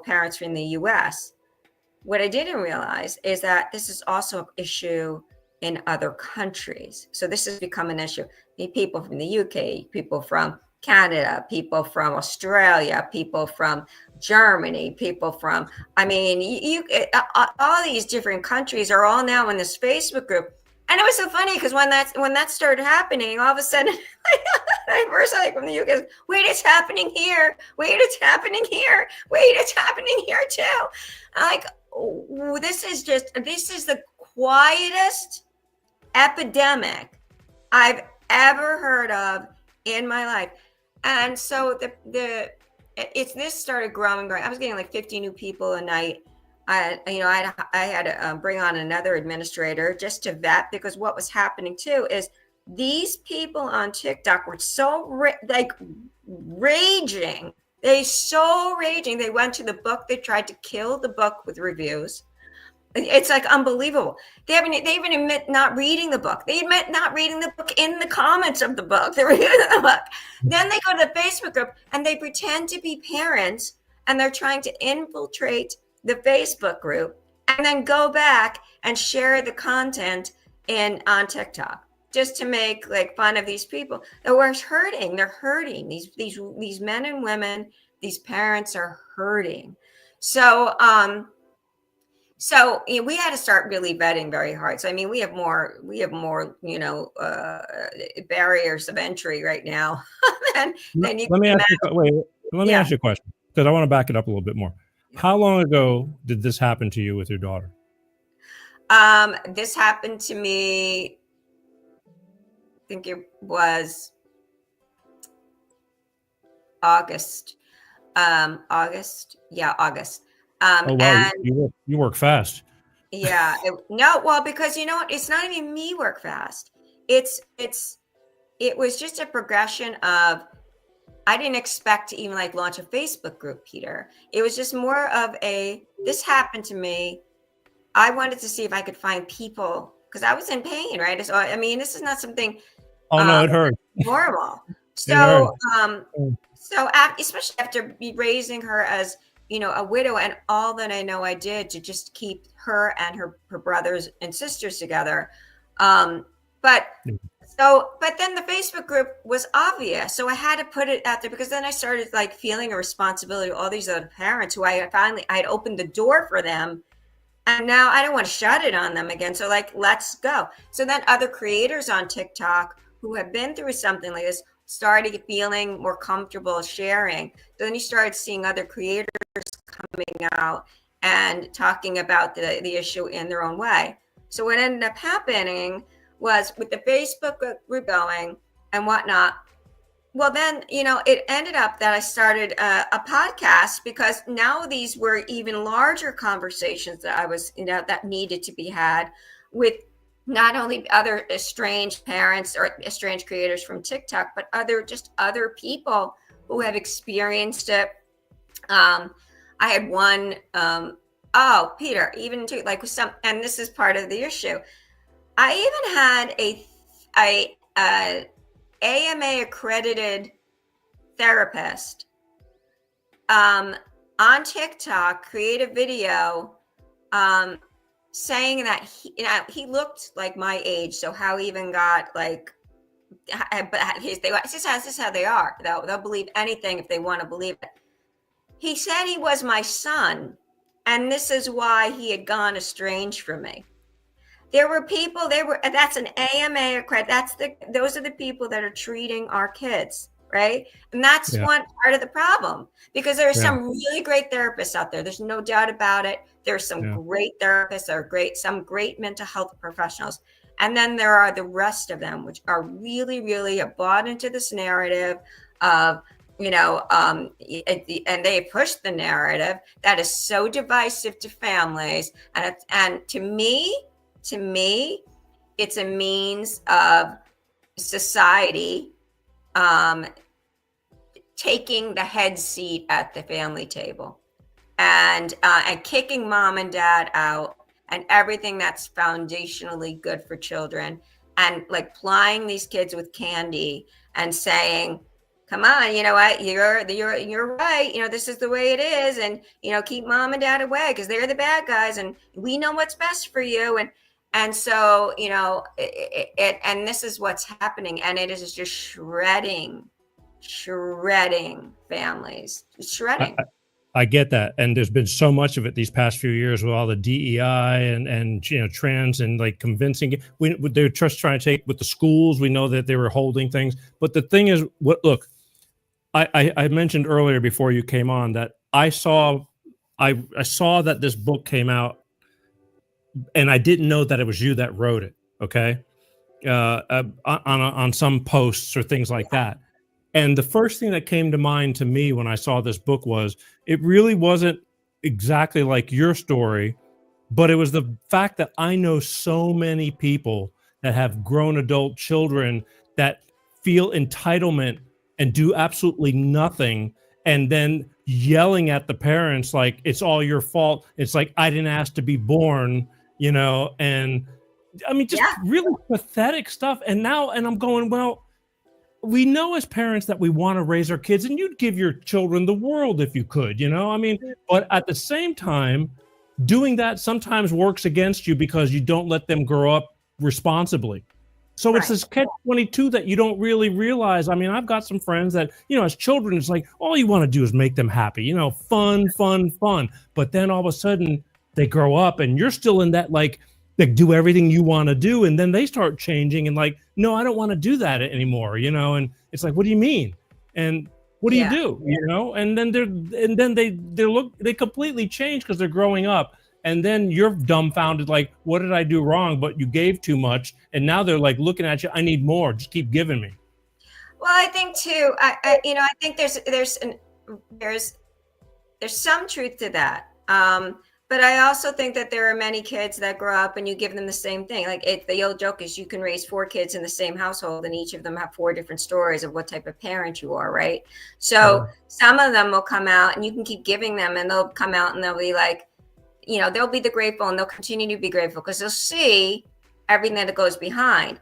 Speaker 5: parents from the US, what I didn't realize is that this is also an issue in other countries. So this has become an issue. The people from the UK, people from Canada, people from Australia, people from Germany, people from, I mean, all these different countries are all now in this Facebook group. And it was so funny because when that started happening, all of a sudden, I first like from the UK, wait, it's happening here. Wait, it's happening here. Wait, it's happening here too. I'm like, oh, this is the quietest epidemic I've ever heard of in my life. And so this started growing. I was getting like 50 new people a night. I had to bring on another administrator just to vet, because what was happening too is these people on TikTok were so raging. They went to the book. They tried to kill the book with reviews. It's like unbelievable. They even admit not reading the book. They admit not reading the book in the comments of the book. They're reading the book. Then they go to the Facebook group and they pretend to be parents, and they're trying to infiltrate the Facebook group and then go back and share the content on TikTok just to make like fun of these people that were hurting. They're hurting. These men and women, these parents are hurting. So we had to start really vetting very hard. So I mean, we have more barriers of entry right now than you.
Speaker 1: Let me ask you a question, because I want to back it up a little bit more. How long ago did this happen to you with your daughter?
Speaker 5: This happened to me, I think it was August. August.
Speaker 1: Oh, wow. You work fast.
Speaker 5: Yeah. Because you know what? It's not even me work fast. It was just a progression of, I didn't expect to even like launch a Facebook group, Peter. It was just more of this happened to me. I wanted to see if I could find people, because I was in pain, right? So, I mean, this is not something
Speaker 1: no, it hurt.
Speaker 5: normal. So, especially after raising her as, a widow, and all that I know I did to just keep her and her brothers and sisters together. But then the Facebook group was obvious. So I had to put it out there, because then I started like feeling a responsibility to all these other parents who I had opened the door for them. And now I don't want to shut it on them again. So like, let's go. So then other creators on TikTok who have been through something like this started feeling more comfortable sharing. So then you started seeing other creators coming out and talking about the issue in their own way. So what ended up happening was, with the Facebook group going and whatnot, well, then, it ended up that I started a podcast, because now these were even larger conversations that I was, that needed to be had with not only other estranged parents or estranged creators from TikTok, but other people who have experienced it. I had one, Peter, even too, like with some, and this is part of the issue. I even had a AMA accredited therapist on TikTok create a video saying that he looked like my age. So how he even got like, but this is how they are. They'll believe anything if they want to believe it. He said he was my son, and this is why he had gone estranged from me. There were people, that's an AMA accredited, those are the people that are treating our kids, right? And that's one part of the problem, because there are some really great therapists out there. There's no doubt about it. There's some great therapists that are some great mental health professionals. And then there are the rest of them, which are really, really bought into this narrative of, and they push the narrative that is so divisive to families. And to me, it's a means of society taking the head seat at the family table and kicking mom and dad out, and everything that's foundationally good for children, and like plying these kids with candy and saying, come on, you know what, you're right, you know, this is the way it is, and you know, keep mom and dad away because they're the bad guys, and we know what's best for you. And so, you know, and this is what's happening, and it is just shredding families, shredding.
Speaker 1: I get that, and there's been so much of it these past few years with all the DEI and you know, trans, and like convincing. They're just trying to take with the schools. We know that they were holding things, but the thing is, look, I mentioned earlier before you came on that I saw that this book came out, and I didn't know that it was you that wrote it. Okay, on some posts or things like that. And the first thing that came to mind to me when I saw this book was it really wasn't exactly like your story, but it was the fact that I know so many people that have grown adult children that feel entitlement and do absolutely nothing, and then yelling at the parents like it's all your fault. It's like, I didn't ask to be born, you know, and I mean, just really pathetic stuff. And I'm going, well, we know as parents that we want to raise our kids, and you'd give your children the world if you could, you know, I mean, but at the same time, doing that sometimes works against you because you don't let them grow up responsibly. So it's this catch-22 that you don't really realize. I mean, I've got some friends that, you know, as children, it's like, all you want to do is make them happy, you know, fun. But then all of a sudden they grow up and you're still in that, like do everything you want to do, and then they start changing and like, no, I don't want to do that anymore, you know. And it's like, what do you mean? And what do you do, you know? And then they completely change because they're growing up, and then you're dumbfounded, like, what did I do wrong? But you gave too much, and now they're like looking at you, I need more, just keep giving me.
Speaker 5: Well, I think too, I think there's some truth to that. But I also think that there are many kids that grow up and you give them the same thing. Like the old joke is you can raise 4 kids in the same household and each of them have 4 different stories of what type of parent you are, right? So some of them will come out and you can keep giving them, and they'll come out and they'll be like, you know, they'll be the grateful, and they'll continue to be grateful because they'll see everything that goes behind.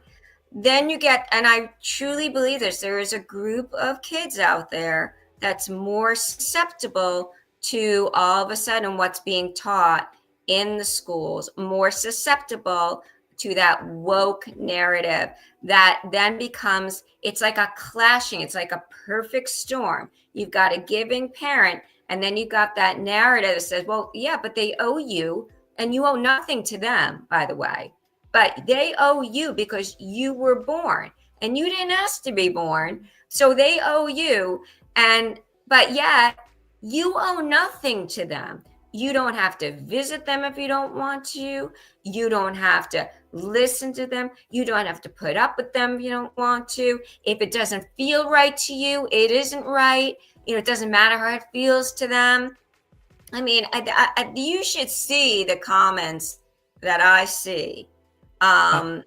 Speaker 5: Then you get, and I truly believe this, there is a group of kids out there that's more susceptible to all of a sudden what's being taught in the schools, more susceptible to that woke narrative that then becomes, it's like a clashing, it's like a perfect storm. You've got a giving parent, and then you've got that narrative that says, well, yeah, but they owe you, and you owe nothing to them, by the way, but they owe you because you were born and you didn't ask to be born. So they owe you. But yet, you owe nothing to them. You don't have to visit them if you don't want to. You don't have to listen to them. You don't have to put up with them if you don't want to. If it doesn't feel right to you, it isn't right. You know, it doesn't matter how it feels to them. I mean, you should see the comments that I see on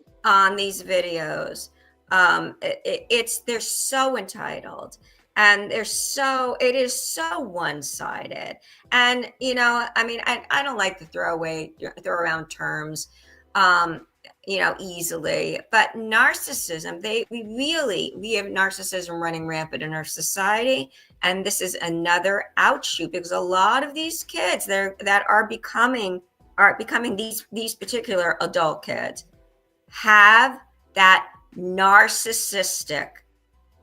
Speaker 5: these videos. They're so entitled. And it is so one-sided. And, you know, I mean, I don't like to throw around terms, you know, easily, but narcissism, we have narcissism running rampant in our society. And this is another outshoot because a lot of these kids that are becoming these particular adult kids have that narcissistic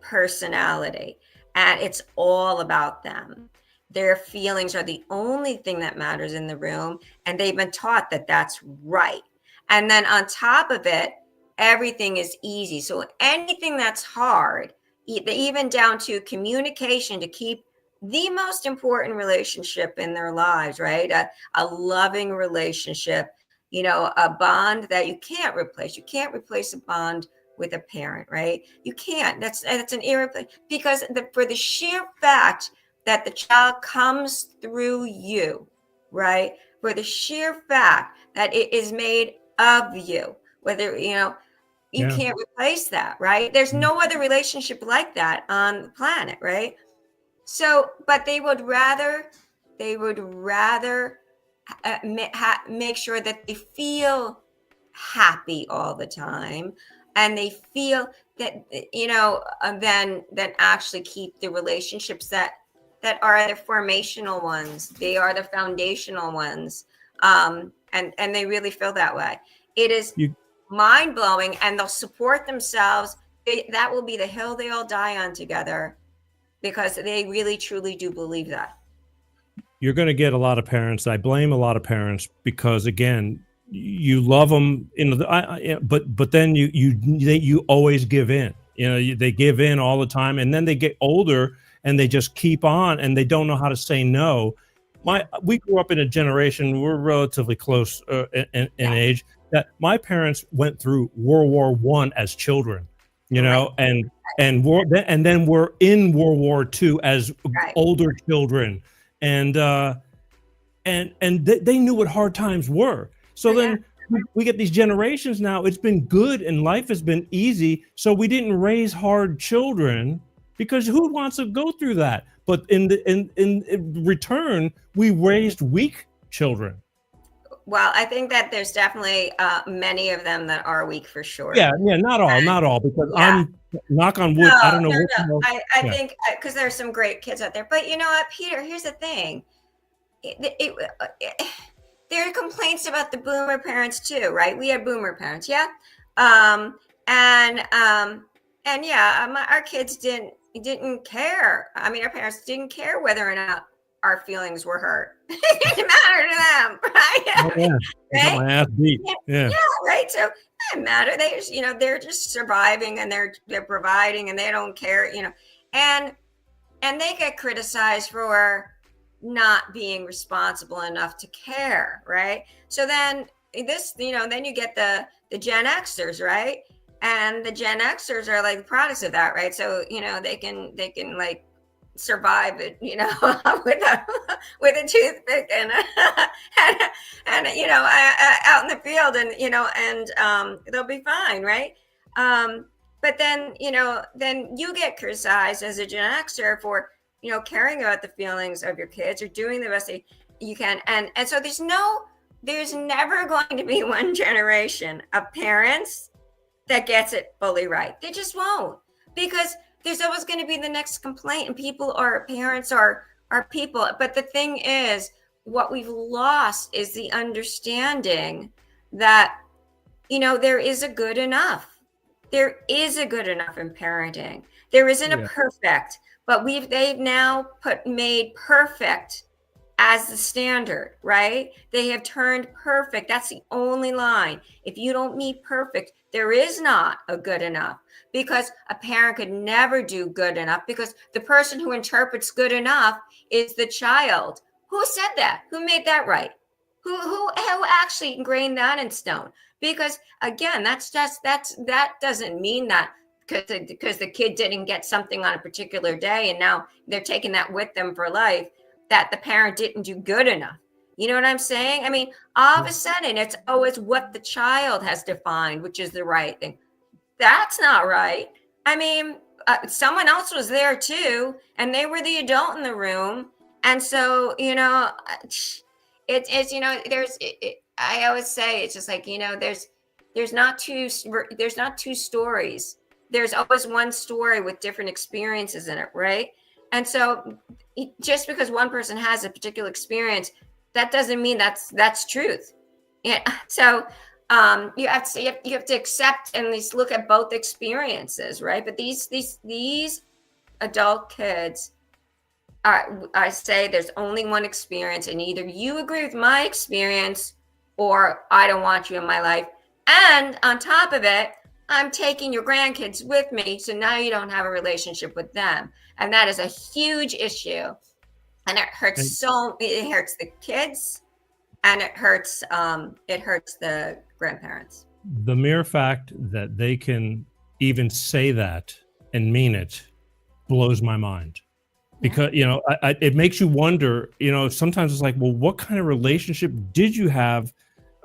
Speaker 5: personality. And it's all about them. Their feelings are the only thing that matters in the room. And they've been taught that that's right. And then on top of it, everything is easy. So anything that's hard, even down to communication, to keep the most important relationship in their lives, right? A loving relationship, you know, a bond that you can't replace. You can't replace a bond with a parent, right? You can't. That's an irreplaceable, because for the sheer fact that the child comes through you, right? For the sheer fact that it is made of you, whether, you know, you can't replace that, right? There's no other relationship like that on the planet, right? So, but they would rather make sure that they feel happy all the time. and they feel that, then actually keep the relationships that are the formational ones. They are the foundational ones. And they really feel that way. It is mind blowing, and they'll support themselves. That will be the hill they all die on together, because they really truly do believe that.
Speaker 1: You're going to get a lot of parents. I blame a lot of parents because, again, you love them, but then you always give in. They give in all the time, and then they get older and they just keep on, and they don't know how to say no. We grew up in a generation, we're relatively close in age, that my parents went through World War I as children, and then we're in World War II as older children, and they knew what hard times were. So then we get these generations now. It's been good and life has been easy, so we didn't raise hard children, because who wants to go through that? But in return, we raised weak children.
Speaker 5: Well, I think that there's definitely many of them that are weak, for sure.
Speaker 1: Yeah, not all, because I'm, knock on wood, I don't know.
Speaker 5: No. I think, because there's some great kids out there. But you know what, Peter, here's the thing. There are complaints about the boomer parents too, right? We had boomer parents, yeah? Our kids didn't care. I mean, our parents didn't care whether or not our feelings were hurt. It didn't matter to them, right?
Speaker 1: Oh, yeah.
Speaker 5: Right?
Speaker 1: My ass beat. Yeah,
Speaker 5: right. So it doesn't matter. They just, they're just surviving, and they're providing, and they don't care, and they get criticized for not being responsible enough to care, right? So then then you get the Gen Xers, right? And the Gen Xers are like the products of that, right? So they can like survive it, with a toothpick and out in the field, and they'll be fine, right? But then then you get criticized as a Gen Xer for caring about the feelings of your kids, or doing the best you can, and so there's never going to be one generation of parents that gets it fully right. They just won't, because there's always going to be the next complaint, and parents are people. But the thing is, what we've lost is the understanding that, there is a good enough. There is a good enough in parenting. There isn't a perfect, but they've now made perfect as the standard, right? They have turned perfect. That's the only line. If you don't meet perfect, there is not a good enough, because a parent could never do good enough, because the person who interprets good enough is the child. Who said that? Who made that right? Who actually ingrained that in stone? Because again, that doesn't mean that because the kid didn't get something on a particular day and now they're taking that with them for life, that the parent didn't do good enough. You know what I'm saying? I mean, all of a sudden, it's always what the child has defined, which is the right thing. That's not right. I mean, someone else was there too, and they were the adult in the room. And so, it's I always say, it's just like, there's not two stories. There's always one story with different experiences in it, right? And so just because one person has a particular experience, that doesn't mean that's truth. Yeah. So you have to accept and at least look at both experiences, right? But these adult kids I say there's only one experience, and either you agree with my experience or I don't want you in my life. And on top of it, I'm taking your grandkids with me, so now you don't have a relationship with them. And that is a huge issue. And it hurts it hurts the kids, and it hurts the grandparents.
Speaker 1: The mere fact that they can even say that and mean it blows my mind. Because, it makes you wonder, sometimes it's like, well, what kind of relationship did you have?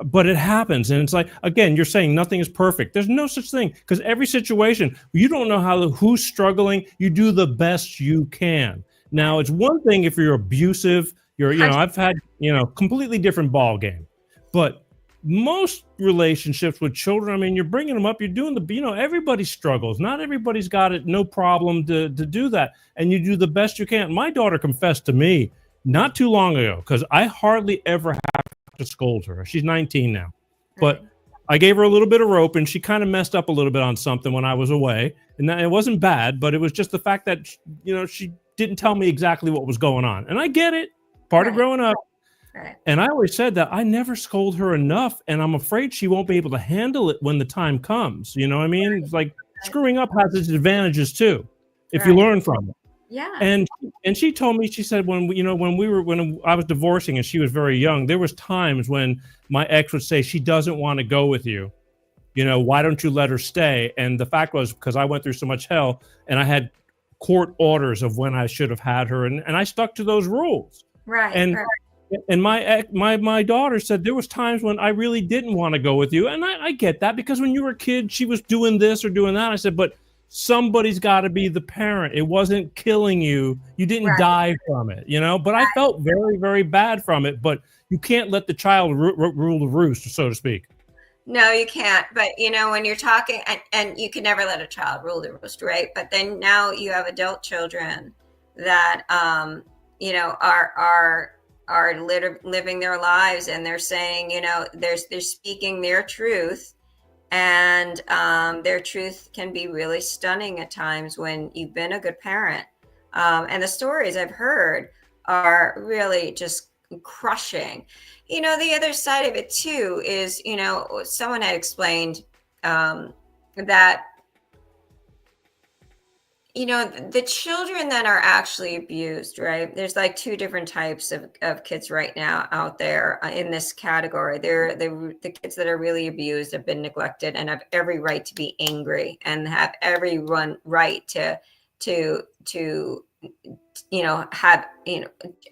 Speaker 1: But it happens. And it's like, again, you're saying nothing is perfect. There's no such thing, because every situation, you don't know who's struggling. You do the best you can. Now, it's one thing if you're abusive, I've had, completely different ball game. But most relationships with children, I mean, you're bringing them up, you're doing everybody struggles. Not everybody's got it, no problem to do that. And you do the best you can. My daughter confessed to me not too long ago, because I hardly ever have to scold her. She's 19 now. But I gave her a little bit of rope, and she kind of messed up a little bit on something when I was away. And it wasn't bad, but it was just the fact that, she didn't tell me exactly what was going on. And I get it. Part of growing up.
Speaker 5: Right.
Speaker 1: And I always said that I never scold her enough, and I'm afraid she won't be able to handle it when the time comes. You know what I mean? It's like screwing up has its advantages too, if you learn from it.
Speaker 5: Yeah.
Speaker 1: And she told me, she said, when I was divorcing and she was very young, there was times when my ex would say she doesn't want to go with you. Why don't you let her stay? And the fact was, because I went through so much hell, and I had court orders of when I should have had her, and I stuck to those rules.
Speaker 5: Right.
Speaker 1: And my daughter said there was times when I really didn't want to go with you. And I get that, because when you were a kid, she was doing this or doing that. I said, but somebody's got to be the parent. It wasn't killing you. You didn't die from it, but I felt very, very bad from it. But you can't let the child rule the roost, so to speak.
Speaker 5: No, you can't. But, when you're talking, and you can never let a child rule the roost, right? But then now you have adult children that, are living their lives, and they're saying, they're speaking their truth, and their truth can be really stunning at times when you've been a good parent. And the stories I've heard are really just crushing. The other side of it too is, someone had explained that the children that are actually abused, right? There's like two different types of kids right now out there in this category. They're the kids that are really abused, have been neglected, and have every right to be angry, and have every right to have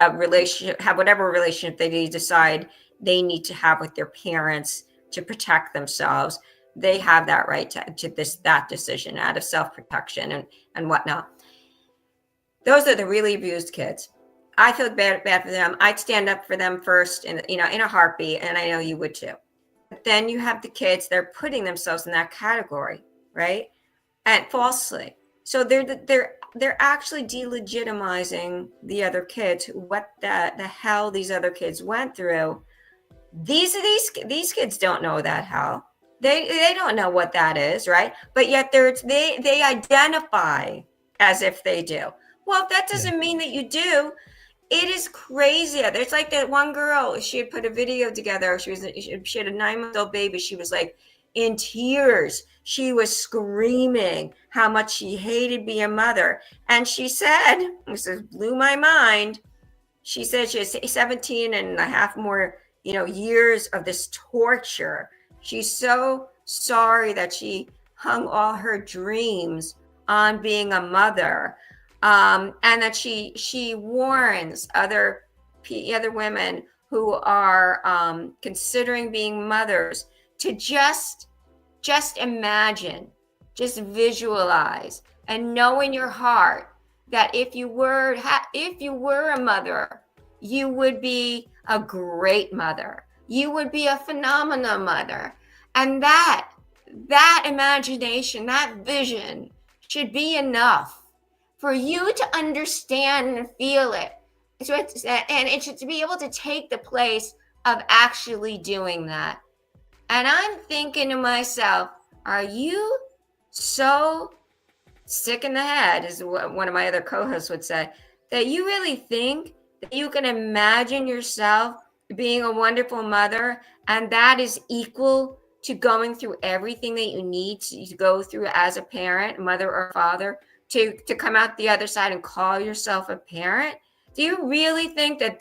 Speaker 5: a relationship, have whatever relationship they decide they need to have with their parents to protect themselves. They have that right to that decision out of self-protection and whatnot. Those are the really abused kids. I feel bad for them. I'd stand up for them first in a heartbeat, and I know you would too. But then you have the kids that are putting themselves in that category, right? And falsely. So they're actually delegitimizing the other kids, what the hell these other kids went through. These kids don't know that hell. They don't know what that is, right? But yet they identify as if they do. Well, if that doesn't mean that you do, it is crazy. There's like that one girl, she had put a video together. She had a 9-month-old baby. She was like in tears. She was screaming how much she hated being a mother. And she said, this blew my mind. She said she has 17 and a half more, years of this torture. She's so sorry that she hung all her dreams on being a mother, and that she warns other women who are considering being mothers to just imagine, just visualize, and know in your heart that if you were a mother, you would be a great mother. You would be a phenomenal mother. And that imagination, that vision should be enough for you to understand and feel it. And it should be able to take the place of actually doing that. And I'm thinking to myself, are you so sick in the head, as one of my other co-hosts would say, that you really think that you can imagine yourself being a wonderful mother, and that is equal to going through everything that you need to go through as a parent, mother or father, to come out the other side and call yourself a parent? Do you really think that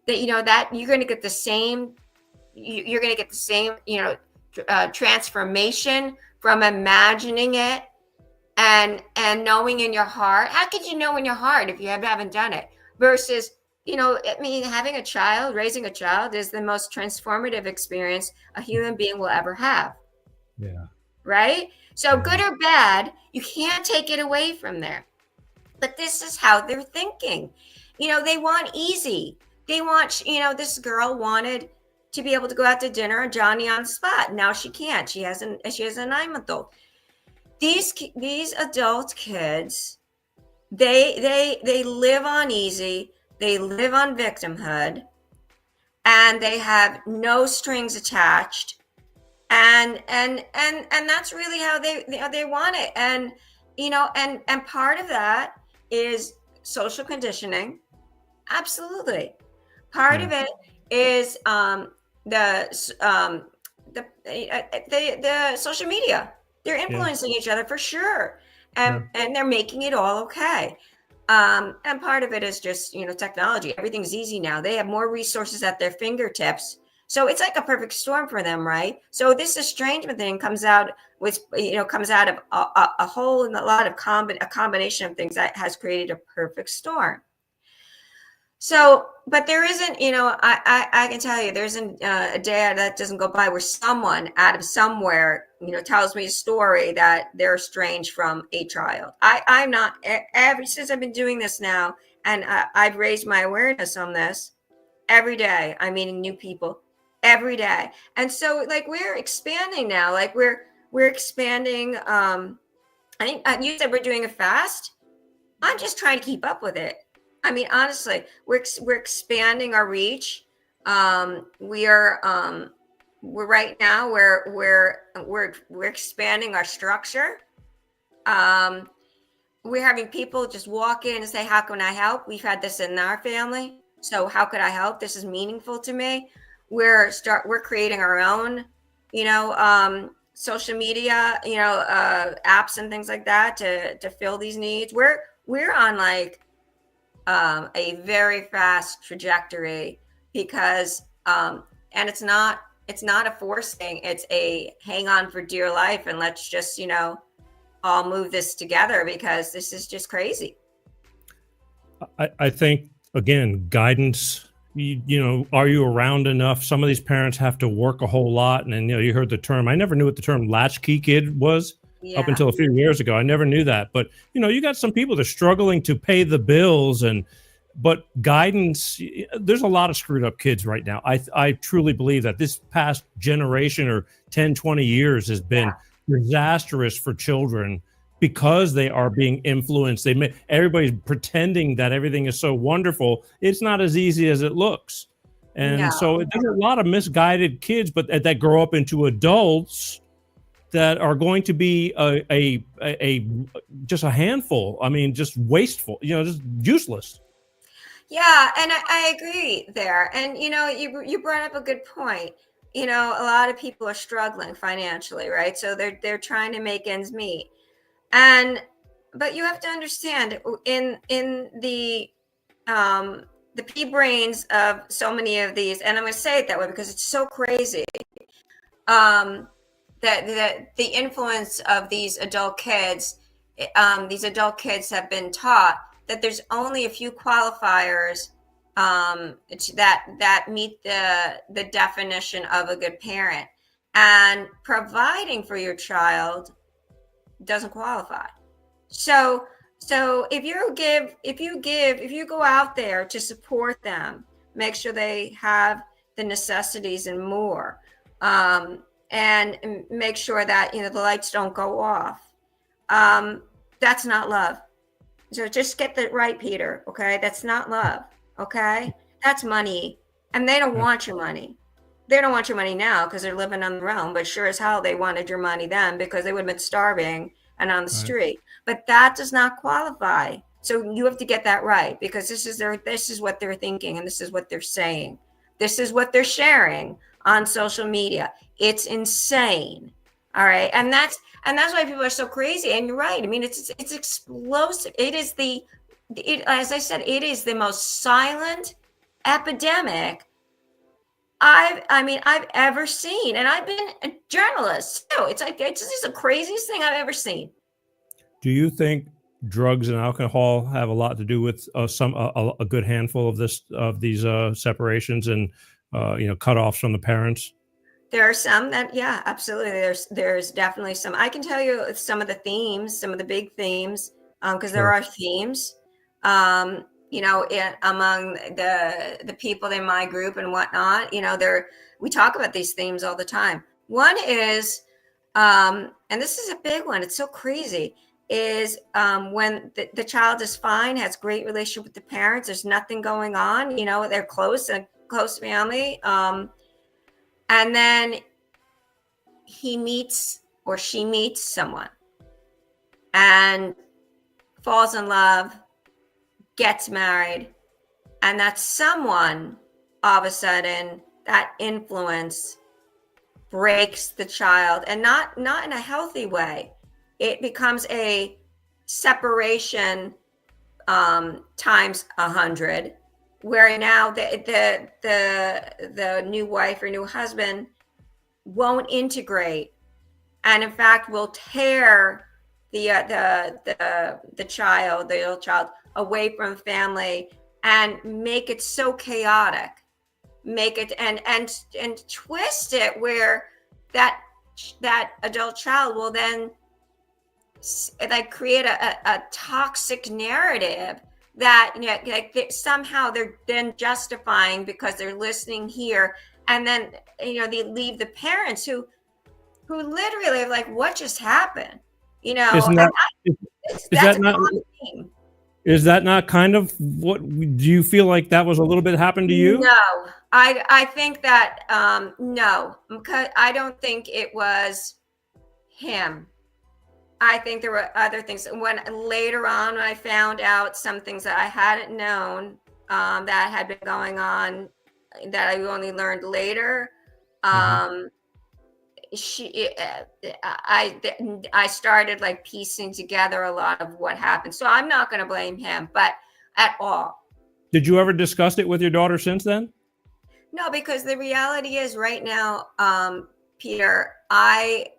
Speaker 5: you're going to get the same, transformation from imagining it and knowing in your heart? How could you know in your heart if you haven't done it? Versus, having a child, raising a child is the most transformative experience a human being will ever have.
Speaker 1: Yeah.
Speaker 5: Right? So good or bad, you can't take it away from there. But this is how they're thinking. They want easy. They want, this girl wanted to be able to go out to dinner and Johnny on the spot. Now she can't. She has a 9-month-old. These adult kids, they live on easy. They live on victimhood, and they have no strings attached. And that's really how they want it. And and part of that is social conditioning. Absolutely. Part of it is the social media. They're influencing each other for sure, and they're making it all okay. And part of it is just technology. Everything's easy now. They have more resources at their fingertips, so it's like a perfect storm for them, right? So this estrangement thing comes out of a whole and a lot of a combination of things that has created a perfect storm. So, but there isn't, I can tell you, there isn't a day that doesn't go by where someone out of somewhere, tells me a story that they're estranged from a child. I'm not, ever since I've been doing this now, and I've raised my awareness on this every day. I'm meeting new people every day. And so like we're expanding now, like we're expanding. I think you said we're doing a fast. I'm just trying to keep up with it. I mean, honestly, we're expanding our reach. We're right now we're expanding our structure. We're having people just walk in and say, "How can I help?" We've had this in our family. So, how could I help? This is meaningful to me. We're creating our own, social media, apps and things like that to fill these needs. We're on like a very fast trajectory because and it's not a forcing, it's a hang on for dear life, and let's just all move this together because this is just crazy.
Speaker 1: I think again, guidance. Are you around enough? Some of these parents have to work a whole lot, and then you heard the term. I never knew what the term latchkey kid was. Up until a few years ago. I never knew that. But, you got some people that are struggling to pay the bills, but guidance, there's a lot of screwed up kids right now. I truly believe that this past generation or 10, 20 years has been disastrous for children because they are being influenced. Everybody's pretending that everything is so wonderful. It's not as easy as it looks. And so there's a lot of misguided kids, but that grow up into adults that are going to be just a handful. I mean, just wasteful, just useless.
Speaker 5: Yeah, and I agree there. And you brought up a good point. A lot of people are struggling financially, right? So they're trying to make ends meet. But you have to understand in the pea brains of so many of these, and I'm going to say it that way because it's so crazy. That the influence of these adult kids have been taught that there's only a few qualifiers that meet the definition of a good parent, and providing for your child doesn't qualify. So if you go out there to support them, make sure they have the necessities and more. And make sure that the lights don't go off. That's not love. So just get that right, Peter. Okay, that's not love. Okay, that's money, and they don't want your money. They don't want your money now because they're living on their own. But sure as hell, they wanted your money then because they would have been starving and on the street. But that does not qualify. So you have to get that right because this is what they're thinking, and this is what they're saying. This is what they're sharing on social media. It's insane. All right. And that's why people are so crazy. And you're right. I mean, it's explosive. As I said, it is the most silent epidemic I've ever seen. And I've been a journalist too. It's just the craziest thing I've ever seen.
Speaker 1: Do you think drugs and alcohol have a lot to do with a good handful of these separations and cutoffs from the parents?
Speaker 5: There are some that, yeah, absolutely. There's definitely some. I can tell you some of the themes, some of the big themes, because there are themes. among the people in my group and whatnot, we talk about these themes all the time. One is, and this is a big one, it's so crazy, is when the child is fine, has great relationship with the parents, there's nothing going on, they're close, a close family, and then he meets or she meets someone and falls in love, gets married, and that someone, all of a sudden, that influence breaks the child, and not in a healthy way. It becomes a separation times 100, where now the new wife or new husband won't integrate, and in fact will tear the little child away from family and make it so chaotic, make it and twist it where that adult child will then like create a toxic narrative that somehow they're then justifying because they're listening here, and then they leave the parents who literally are like, what just happened?
Speaker 1: Isn't that, is that not kind of what, do you feel like that was a little bit happened to you?
Speaker 5: No, I think that no, because I don't think it was him. I think there were other things. When later on, when I found out some things that I hadn't known that had been going on, that I only learned later, I started like piecing together a lot of what happened. So I'm not going to blame him, but at all.
Speaker 1: Did you ever discuss it with your daughter since then?
Speaker 5: No, because the reality is right now, Peter, I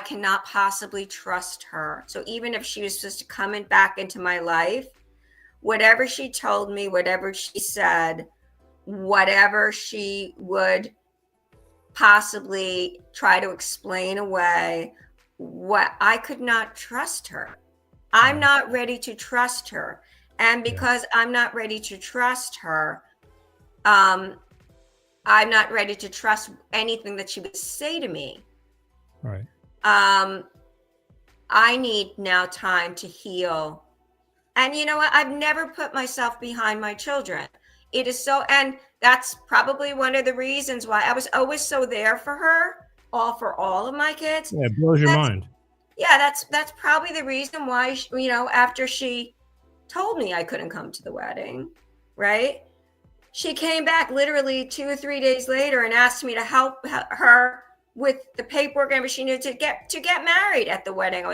Speaker 5: cannot possibly trust her. So even if she was just coming back into my life, whatever she told me, whatever she said, whatever she would possibly try to explain away, what I could not trust her. I'm not ready to trust her. And because I'm not ready to trust her, I'm not ready to trust anything that she would say to me.
Speaker 1: Right.
Speaker 5: I need now time to heal. And you know what? I've never put myself behind my children. It is so, and that's probably one of the reasons why I was always so there for her, for all of my kids.
Speaker 1: Yeah, it blows your mind.
Speaker 5: Yeah, that's probably the reason why, after she told me I couldn't come to the wedding, right? She came back literally 2 or 3 days later and asked me to help her with the paperwork and everything she needed to get married at the wedding,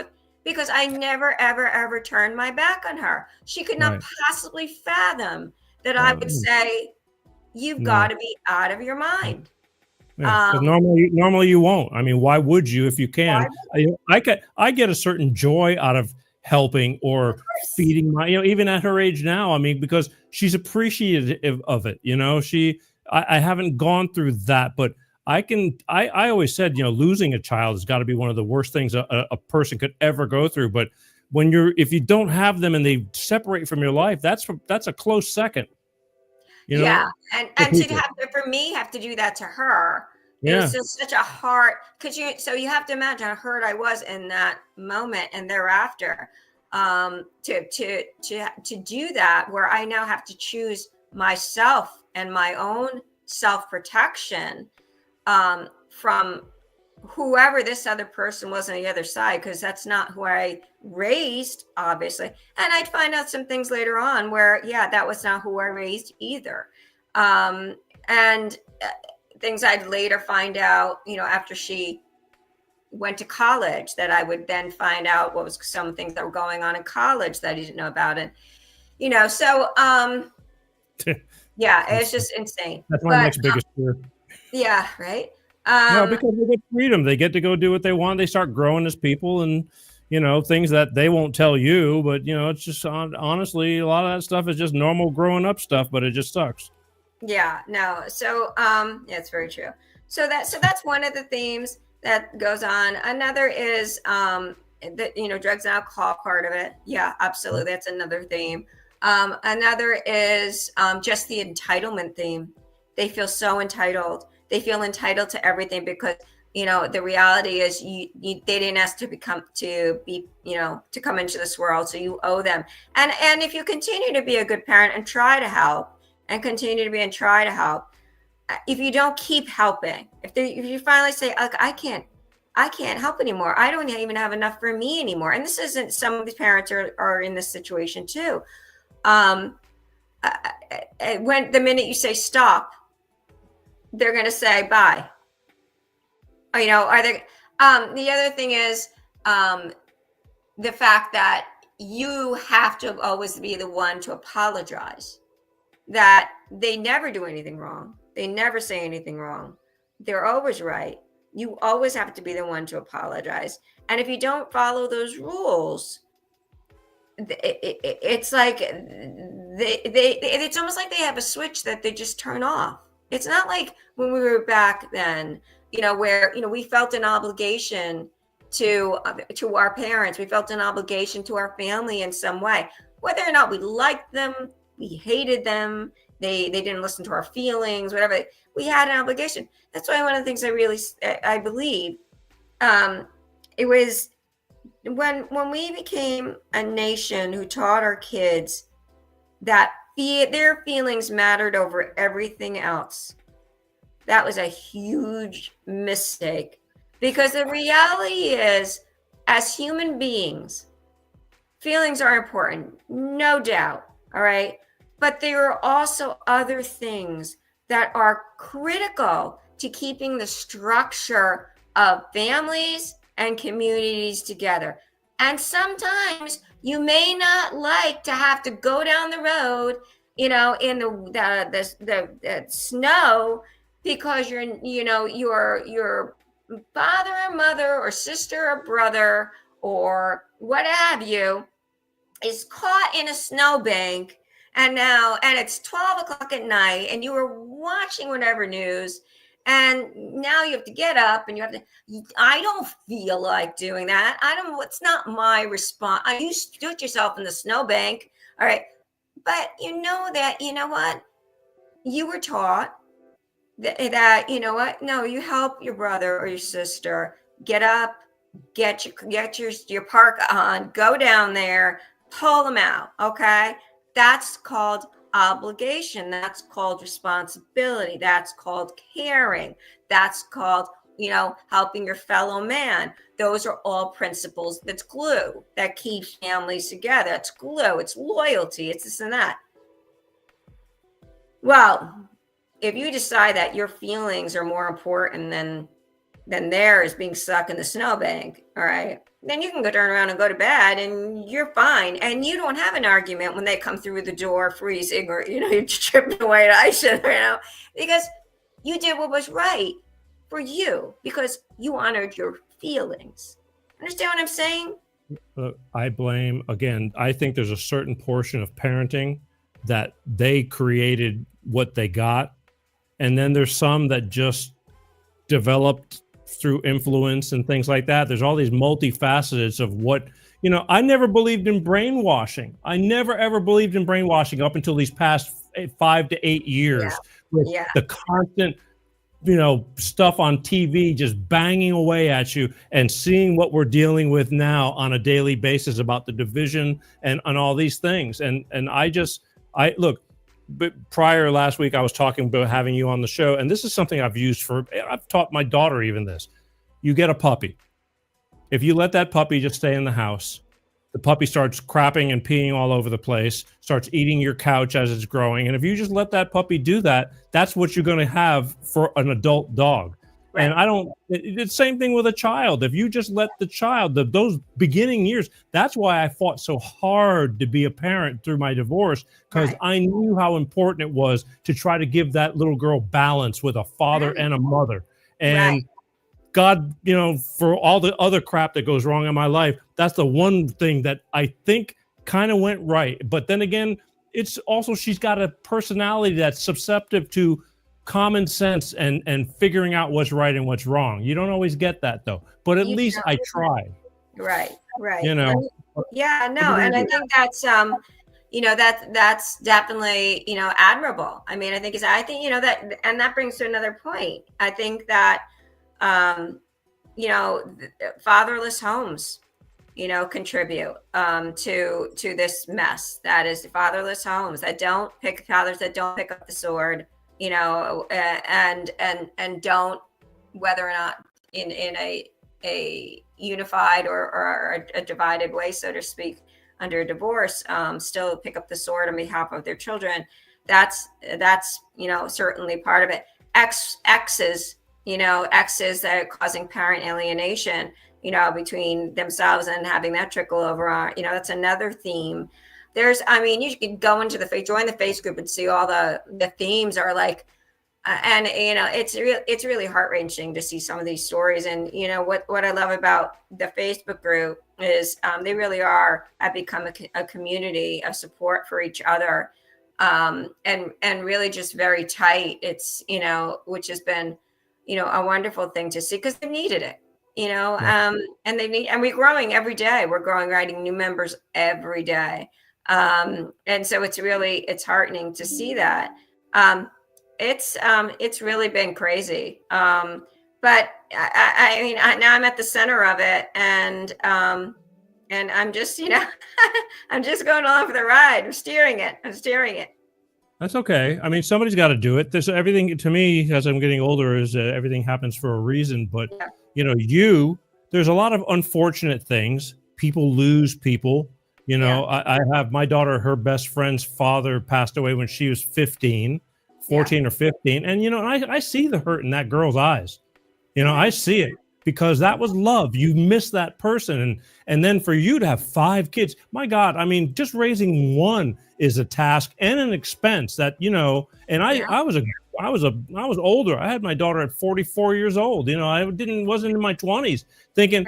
Speaker 5: because I never, ever, ever turned my back on her. She could not possibly fathom that I would say, you've got to be out of your mind.
Speaker 1: Yeah, normally you won't. I mean, why would you if you can? I get a certain joy out of helping or feeding my, even at her age now. I mean, because she's appreciative of it. I haven't gone through that, but I always said, losing a child has got to be one of the worst things a person could ever go through. But if you don't have them and they separate from your life, that's a close second.
Speaker 5: Yeah, and to have to do that to her, it was just such a hard, because you have to imagine how hurt I was in that moment and thereafter, to do that, where I now have to choose myself and my own self-protection from whoever this other person was on the other side, because that's not who I raised, obviously. And I'd find out some things later on where, that was not who I raised either. And things I'd later find out, after she went to college, that I would then find out what was some things that were going on in college that I didn't know about. And, so, it's just insane.
Speaker 1: That's my next biggest fear.
Speaker 5: Yeah, right.
Speaker 1: No, because they get freedom. They get to go do what they want. They start growing as people, and things that they won't tell you. But it's just honestly, a lot of that stuff is just normal growing up stuff. But it just sucks.
Speaker 5: Yeah. No. So it's very true. So that's one of the themes that goes on. Another is drugs and alcohol part of it. Yeah, absolutely. That's another theme. Another is just the entitlement theme. They feel so entitled. They feel entitled to everything because, you know, the reality is they didn't ask to come into this world, so you owe them. And if you continue to be a good parent and try to help and continue to be and try to help, if you don't keep helping, if you finally say, look, I can't help anymore. I don't even have enough for me anymore. And this isn't, some of these parents are in this situation too. When the minute you say stop, they're going to say bye. Or, you know, are they? The other thing is the fact that you have to always be the one to apologize. That they never do anything wrong. They never say anything wrong. They're always right. You always have to be the one to apologize. And if you don't follow those rules, it's like it's almost like they have a switch that they just turn off. It's not like when we were back then, you know, where, you know, we felt an obligation to our parents. We felt an obligation to our family in some way, whether or not we liked them, we hated them, they didn't listen to our feelings, whatever. We had an obligation. That's why one of the things I believe, it was when we became a nation who taught our kids that their feelings mattered over everything else. That was a huge mistake, because the reality is, as human beings, feelings are important, no doubt. All right. But there are also other things that are critical to keeping the structure of families and communities together. And sometimes you may not like to have to go down the road, you know, in the snow, because your father or mother or sister or brother or what have you is caught in a snowbank, and it's 12 o'clock at night, and you were watching whatever news, and now you have to get up and I don't feel like doing that. It's not my response. You stood yourself in the snowbank. All right. But you know what? You were taught that, you know what? No, you help your brother or your sister get up, get your parka on, go down there, pull them out. Okay. That's called obligation. That's called responsibility. That's called caring. That's called, you know, helping your fellow man. Those are all principles. That's glue that keeps families together. It's glue. It's loyalty. It's this and that. Well, if you decide that your feelings are more important than theirs being stuck in the snowbank, all right, then you can go turn around and go to bed and you're fine. And you don't have an argument when they come through the door freezing, or, you know, you're tripping away at ice, you know, because you did what was right for you, because you honored your feelings. Understand what I'm saying? I think there's a certain portion of parenting that they created what they got. And then there's some that just developed through influence and things like that. There's all these multifacets of what, you know, I never believed in brainwashing. I never, ever believed in brainwashing up until these past 5 to 8 years. With the constant, you know, stuff on TV just banging away at you, and seeing what we're dealing with now on a daily basis about the division and all these things. And I look, but prior last week, I was talking about having you on the show, and this is something I've taught my daughter even this. You get a puppy. If you let that puppy just stay in the house, the puppy starts crapping and peeing all over the place, starts eating your couch as it's growing. And if you just let that puppy do that, that's what you're going to have for an adult dog. Right. And it's the same thing with a child. If you just let the child, those beginning years, that's why I fought so hard to be a parent through my divorce, because I knew how important it was to try to give that little girl balance with a father and a mother. And God, you know, for all the other crap that goes wrong in my life, that's the one thing that I think kind of went right. But then again, it's also, she's got a personality that's susceptible to common sense and figuring out what's right and what's wrong. You don't always get that though, but at least I try. Right.
Speaker 1: You know.
Speaker 5: Yeah, no, and I think that's that's definitely, admirable. I mean, I think that, and that brings to another point. I think that, fatherless homes, contribute to this mess that is fatherless homes fathers that don't pick up the sword, and don't, whether or not in a unified or a divided way, so to speak, under divorce, still pick up the sword on behalf of their children. That's certainly part of it. Exes that are causing parent alienation, between themselves, and having that trickle over on, that's another theme. You can go into join the face group and see all the themes are like, and it's really heart-wrenching to see some of these stories. And what I love about the Facebook group is they really have become a community of support for each other, and really just very tight. It's which has been a wonderful thing to see, because they needed it. And we're growing every day. We're writing new members every day. And so it's heartening to see that. It's really been crazy. But now I'm at the center of it, and I'm just, I'm just going along for the ride. I'm steering it.
Speaker 1: That's okay. I mean, somebody's got to do it. There's everything, to me, as I'm getting older, is everything happens for a reason. But, there's a lot of unfortunate things. People lose people. I have my daughter, her best friend's father passed away when she was 14 or 15. And, I see the hurt in that girl's eyes. I see it, because that was love. You miss that person. And then for you to have 5 kids, my God, I mean, just raising one is a task and an expense that, and I was older. I had my daughter at 44 years old. I wasn't in my 20s thinking,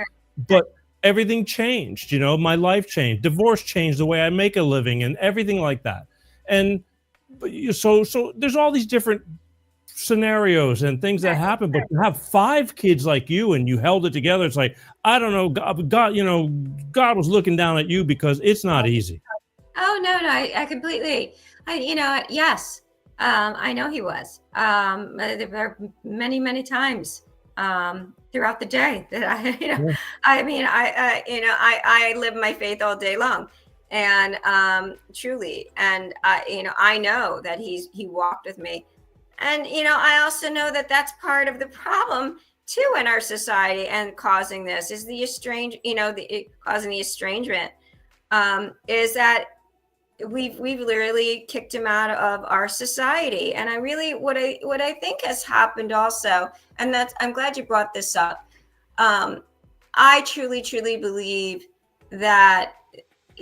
Speaker 1: but everything changed. My life changed. Divorce changed the way I make a living and everything like that. And so there's all these different scenarios and things that happen, but to have 5 kids like you and you held it together, it's like, I don't know, God was looking down at you, because it's not easy.
Speaker 5: Oh, no, I completely, yes, I know he was. There were many, many times throughout the day that I live my faith all day long, and truly, and I know that he walked with me, and I also know that that's part of the problem too in our society, and causing this is the causing the estrangement, is that we've literally kicked him out of our society. And what I think has happened also, and I'm glad you brought this up. I truly believe that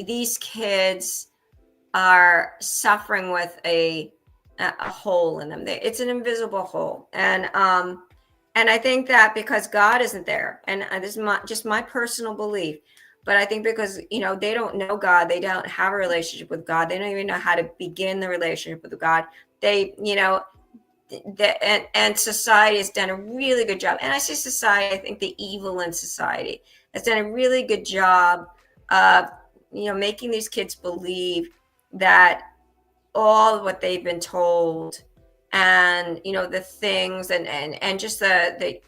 Speaker 5: these kids are suffering with a hole in them. It's an invisible hole, and I think that because God isn't there, and this is just my personal belief, but I think because they don't know God, they don't have a relationship with God, they don't even know how to begin the relationship with God. They and society has done a really good job. And I say society, I think the evil in society has done a really good job of making these kids believe that all of what they've been told, and the things, and just the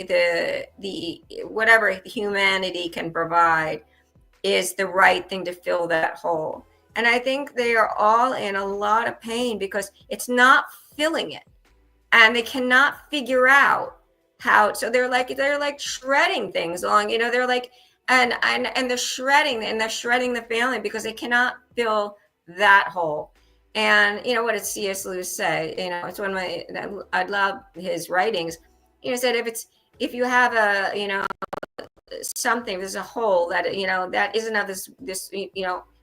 Speaker 5: whatever humanity can provide is the right thing to fill that hole. And I think they are all in a lot of pain because it's not filling it, and they cannot figure out how. So they're like shredding things along, they're like, and they're shredding the family because they cannot fill that hole. And what did C.S. Lewis say? It's one of I love his writings. Said if you have a something, there's a hole that that isn't of this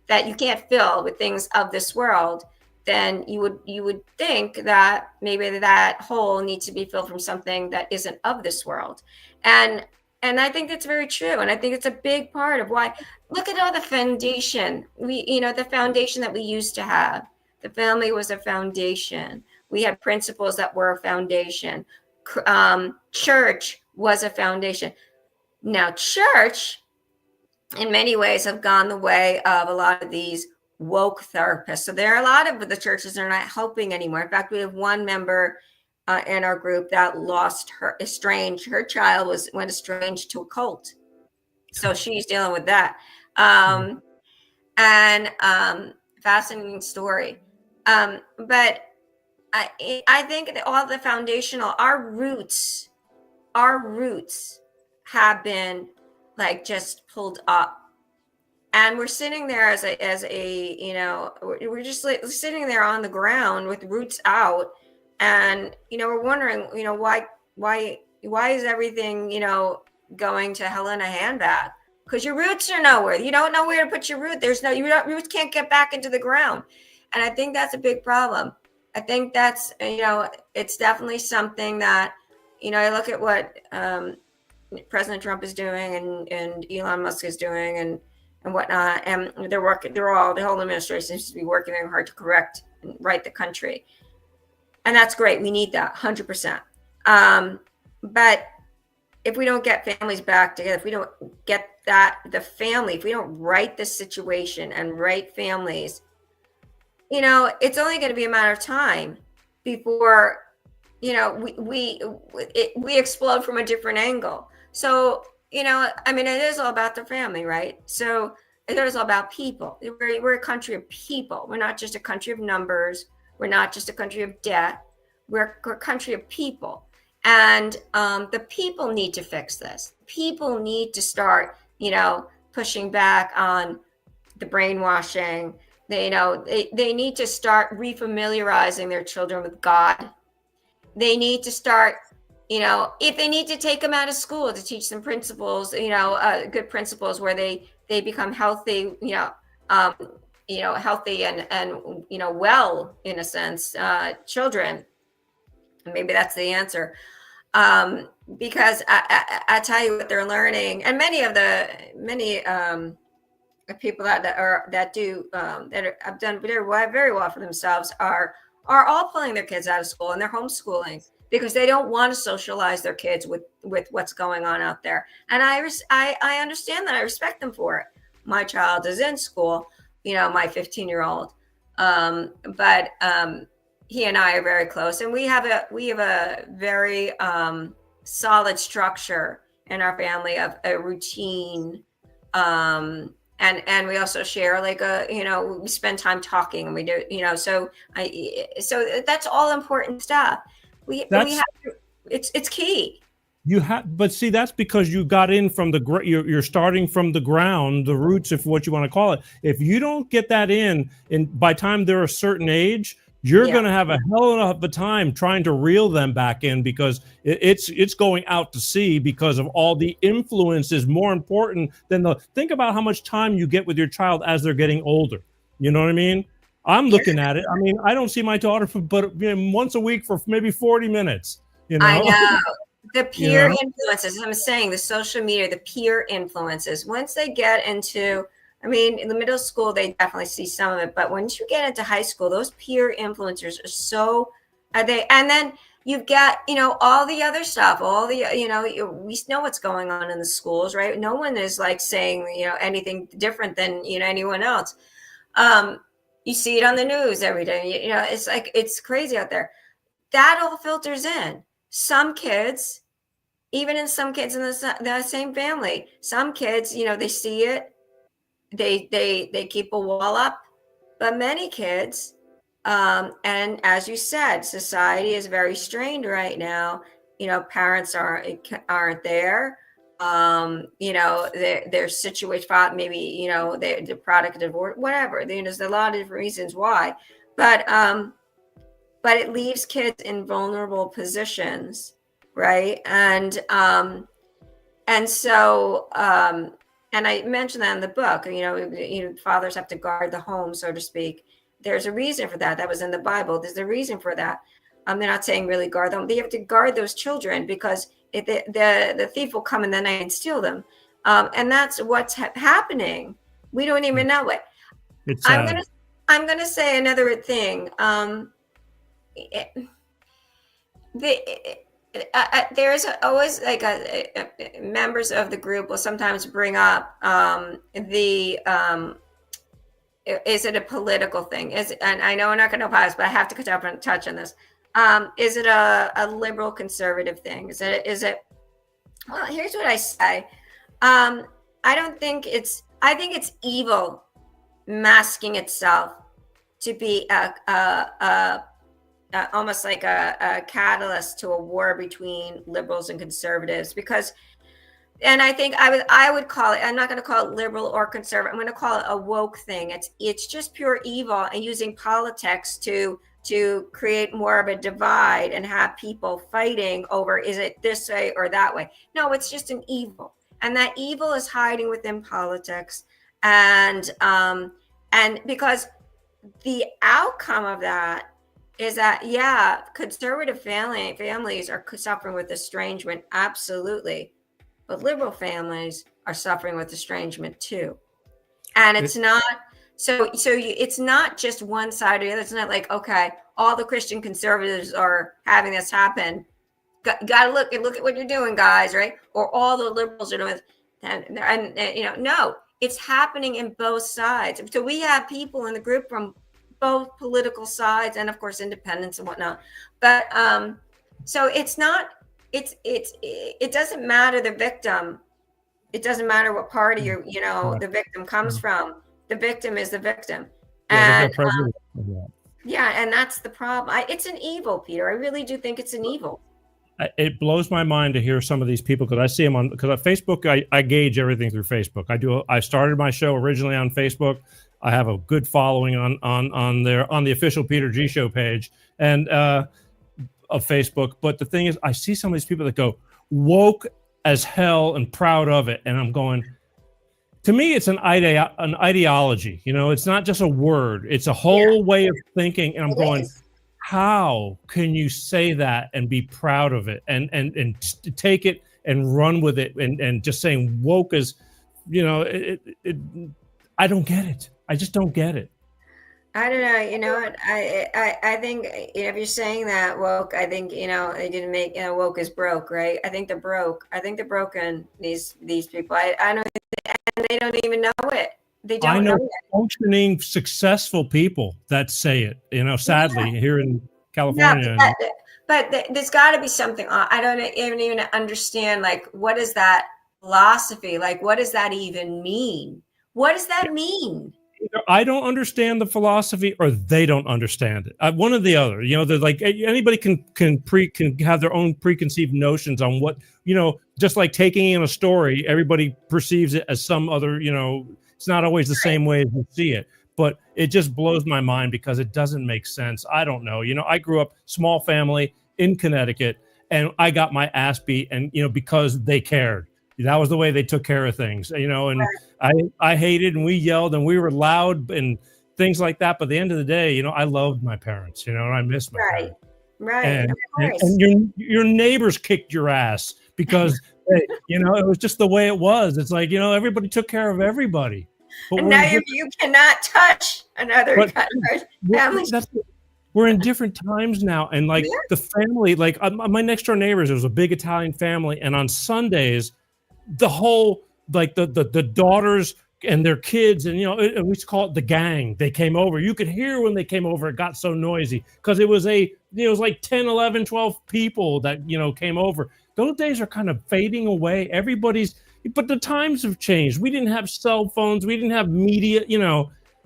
Speaker 5: that you can't fill with things of this world, then you would think that maybe that hole needs to be filled from something that isn't of this world. And I think that's very true. And I think it's a big part of why. Look at all the foundation the foundation that we used to have. The family was a foundation. We had principles that were a foundation. Church was a foundation. Now, church, in many ways, have gone the way of a lot of these woke therapists. So there are a lot of the churches that are not helping anymore. In fact, we have one member in our group that lost her child went estranged to a cult. So she's dealing with that. And fascinating story. But I think that all the foundational, our roots have been like just pulled up. And we're sitting there as a we're just like sitting there on the ground with roots out, and we're wondering why is everything going to hell in a handbag, because your roots are nowhere. You don't know where to put your root. Roots can't get back into the ground, and I think that's a big problem. I think that's it's definitely something that I look at what President Trump is doing and Elon Musk is doing and whatnot, and the whole administration seems to be working very hard to correct and right the country, and that's great. We need that 100%. But if we don't get families back together, if we don't get if we don't right the situation and right families, it's only going to be a matter of time before we explode from a different angle. So it is all about the family, right? So it is all about people. We're a country of people. We're not just a country of numbers. We're not just a country of debt. We're a country of people. And the people need to fix this. People need to start, pushing back on the brainwashing. They need to start refamiliarizing their children with God. They need to start, if they need to take them out of school to teach them principles, good principles where they become healthy, healthy and well, in a sense, children. And maybe that's the answer. Because I tell you what they're learning, and many people that have done very well for themselves are all pulling their kids out of school, and they're homeschooling because they don't want to socialize their kids with what's going on out there. And I understand that. I respect them for it. My child is in school, my 15-year-old, but he and I are very close, and we have a very solid structure in our family of a routine. And we also share we spend time talking, and we do, so that's all important stuff. We have to, it's key.
Speaker 1: But see, that's because you got in from you're starting from the ground, the roots, if what you want to call it. If you don't get that in, and by the time they're a certain age, you're going to have a hell of a time trying to reel them back in, because it's going out to sea because of all the influence is more important than think about how much time you get with your child as they're getting older. You know what I mean? I'm looking at it. I mean, I don't see my daughter but once a week for maybe 40 minutes.
Speaker 5: I know. The peer influences, I'm saying, the social media, the peer influences, once they get into, in the middle school, they definitely see some of it. But once you get into high school, those peer influencers and then you've got, all the other stuff, we know what's going on in the schools, right? No one is saying, anything different than, anyone else. You see it on the news every day. It's crazy out there. That all filters in. Some kids, even in some kids in the same family, some kids, they see it. They keep a wall up, but many kids, and as you said, society is very strained right now. Parents aren't there. Their situation, maybe they're the product of divorce, whatever. There's a lot of different reasons why, but it leaves kids in vulnerable positions, right? And so. And I mentioned that in the book, fathers have to guard the home, so to speak. There's a reason for that. That was in the Bible. There's a reason for that. They're not saying really guard them. They have to guard those children, because the thief will come in the night and steal them. And that's what's happening. We don't even know it. I'm gonna say another thing. There's always members of the group will sometimes bring up is it a political thing? And I know we're not going to pause, but I have to touch on this. Is it a liberal conservative thing? Is it? Well, here's what I say. I think it's evil masking itself to be almost like a catalyst to a war between liberals and conservatives, because, and I think I would call it, I'm not going to call it liberal or conservative, I'm going to call it a woke thing. It's just pure evil, and using politics to create more of a divide and have people fighting over, is it this way or that way? No, it's just an evil, and that evil is hiding within politics, and because the outcome of that is that, yeah, conservative families are suffering with estrangement, absolutely, but liberal families are suffering with estrangement too, and it's not. It's not just one side or the other. It's not like, okay, all the Christian conservatives are having this happen. Got to look at what you're doing, guys, right? Or all the liberals are doing it. And no, it's happening in both sides. So we have people in the group from both political sides, and of course independents and whatnot. But so it's not. It doesn't matter the victim. It doesn't matter what party the victim comes from. The victim is the victim. And and that's the problem. It's an evil, Peter. I really do think it's an evil.
Speaker 1: It blows my mind to hear some of these people, because I see them because on Facebook, I gauge everything through Facebook. I started my show originally on Facebook. I have a good following on the official Peter G Show page and of Facebook. But the thing is, I see some of these people that go woke as hell and proud of it, and I'm going, to me, it's an ideology. It's not just a word. It's a whole way of thinking. And I'm going, how can you say that and be proud of it and take it and run with it and just saying woke is, I don't get it. I just don't get it.
Speaker 5: I don't know. You know what? I think, if you're saying that woke, I think, they didn't make, woke is broke, right? I think they're broke. I think they're broken, these people. I don't, and they don't even know it. They don't know it.
Speaker 1: Functioning, successful people that say it, sadly, here in California.
Speaker 5: But there's got to be something. I don't even understand, like, what is that philosophy? Like, what does that even mean? What does that mean?
Speaker 1: Either I don't understand the philosophy, or they don't understand it. One or the other. They're like, anybody can have their own preconceived notions on what, just like taking in a story, everybody perceives it as some other, it's not always the same way as you see it. But it just blows my mind because it doesn't make sense. I don't know. I grew up small family in Connecticut, and I got my ass beat, and because they cared. That was the way they took care of things, and I hated, and we yelled, and we were loud and things like that. But at the end of the day, I loved my parents, and I miss my parents.
Speaker 5: Right.
Speaker 1: And your neighbors kicked your ass because, it was just the way it was. It's like, everybody took care of everybody. But
Speaker 5: and now you cannot touch another family.
Speaker 1: We're in different times now. And like the family, like my next door neighbors, it was a big Italian family. And on Sundays, the whole, like the daughters and their kids, and we used to call it the gang. They came over. You could hear when they came over, it got so noisy because it was like 10, 11, 12 people that, came over. Those days are kind of fading away. But the times have changed. We didn't have cell phones. We didn't have media.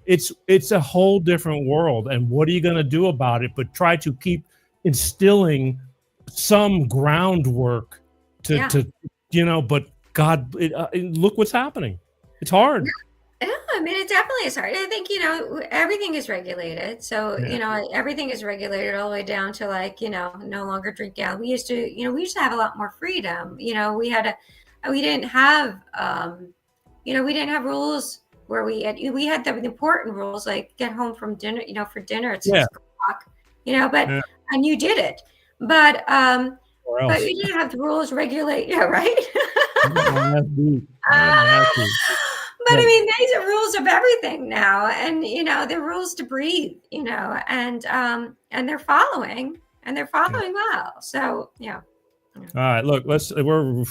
Speaker 1: It's a whole different world. And what are you going to do about it? But try to keep instilling some groundwork but God, look what's happening. It's hard.
Speaker 5: Yeah, I mean, it definitely is hard. I think, everything is regulated. So, everything is regulated all the way down to like, no longer drink alcohol. We used to have a lot more freedom. We didn't have rules where we had the important rules, like get home from dinner, for dinner at 6 o'clock, and you did it. But we didn't have the rules regulate, right? But I mean, these are rules of everything now, and they're rules to breathe, and they're following well. So yeah.
Speaker 1: All right, look, we're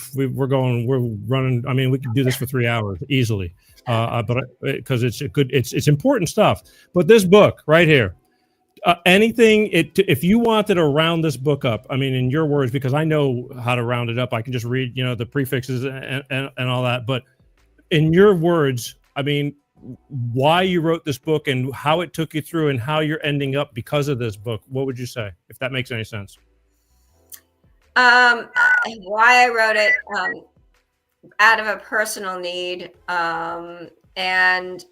Speaker 1: running. I mean, we could do this for 3 hours easily. but because it's it's important stuff. But this book right here, if you wanted to round this book up, I mean, in your words, because I know how to round it up, I can just read, the prefixes and all that. But in your words, I mean, why you wrote this book and how it took you through and how you're ending up because of this book, what would you say, if that makes any sense?
Speaker 5: Why I wrote it, out of a personal need, and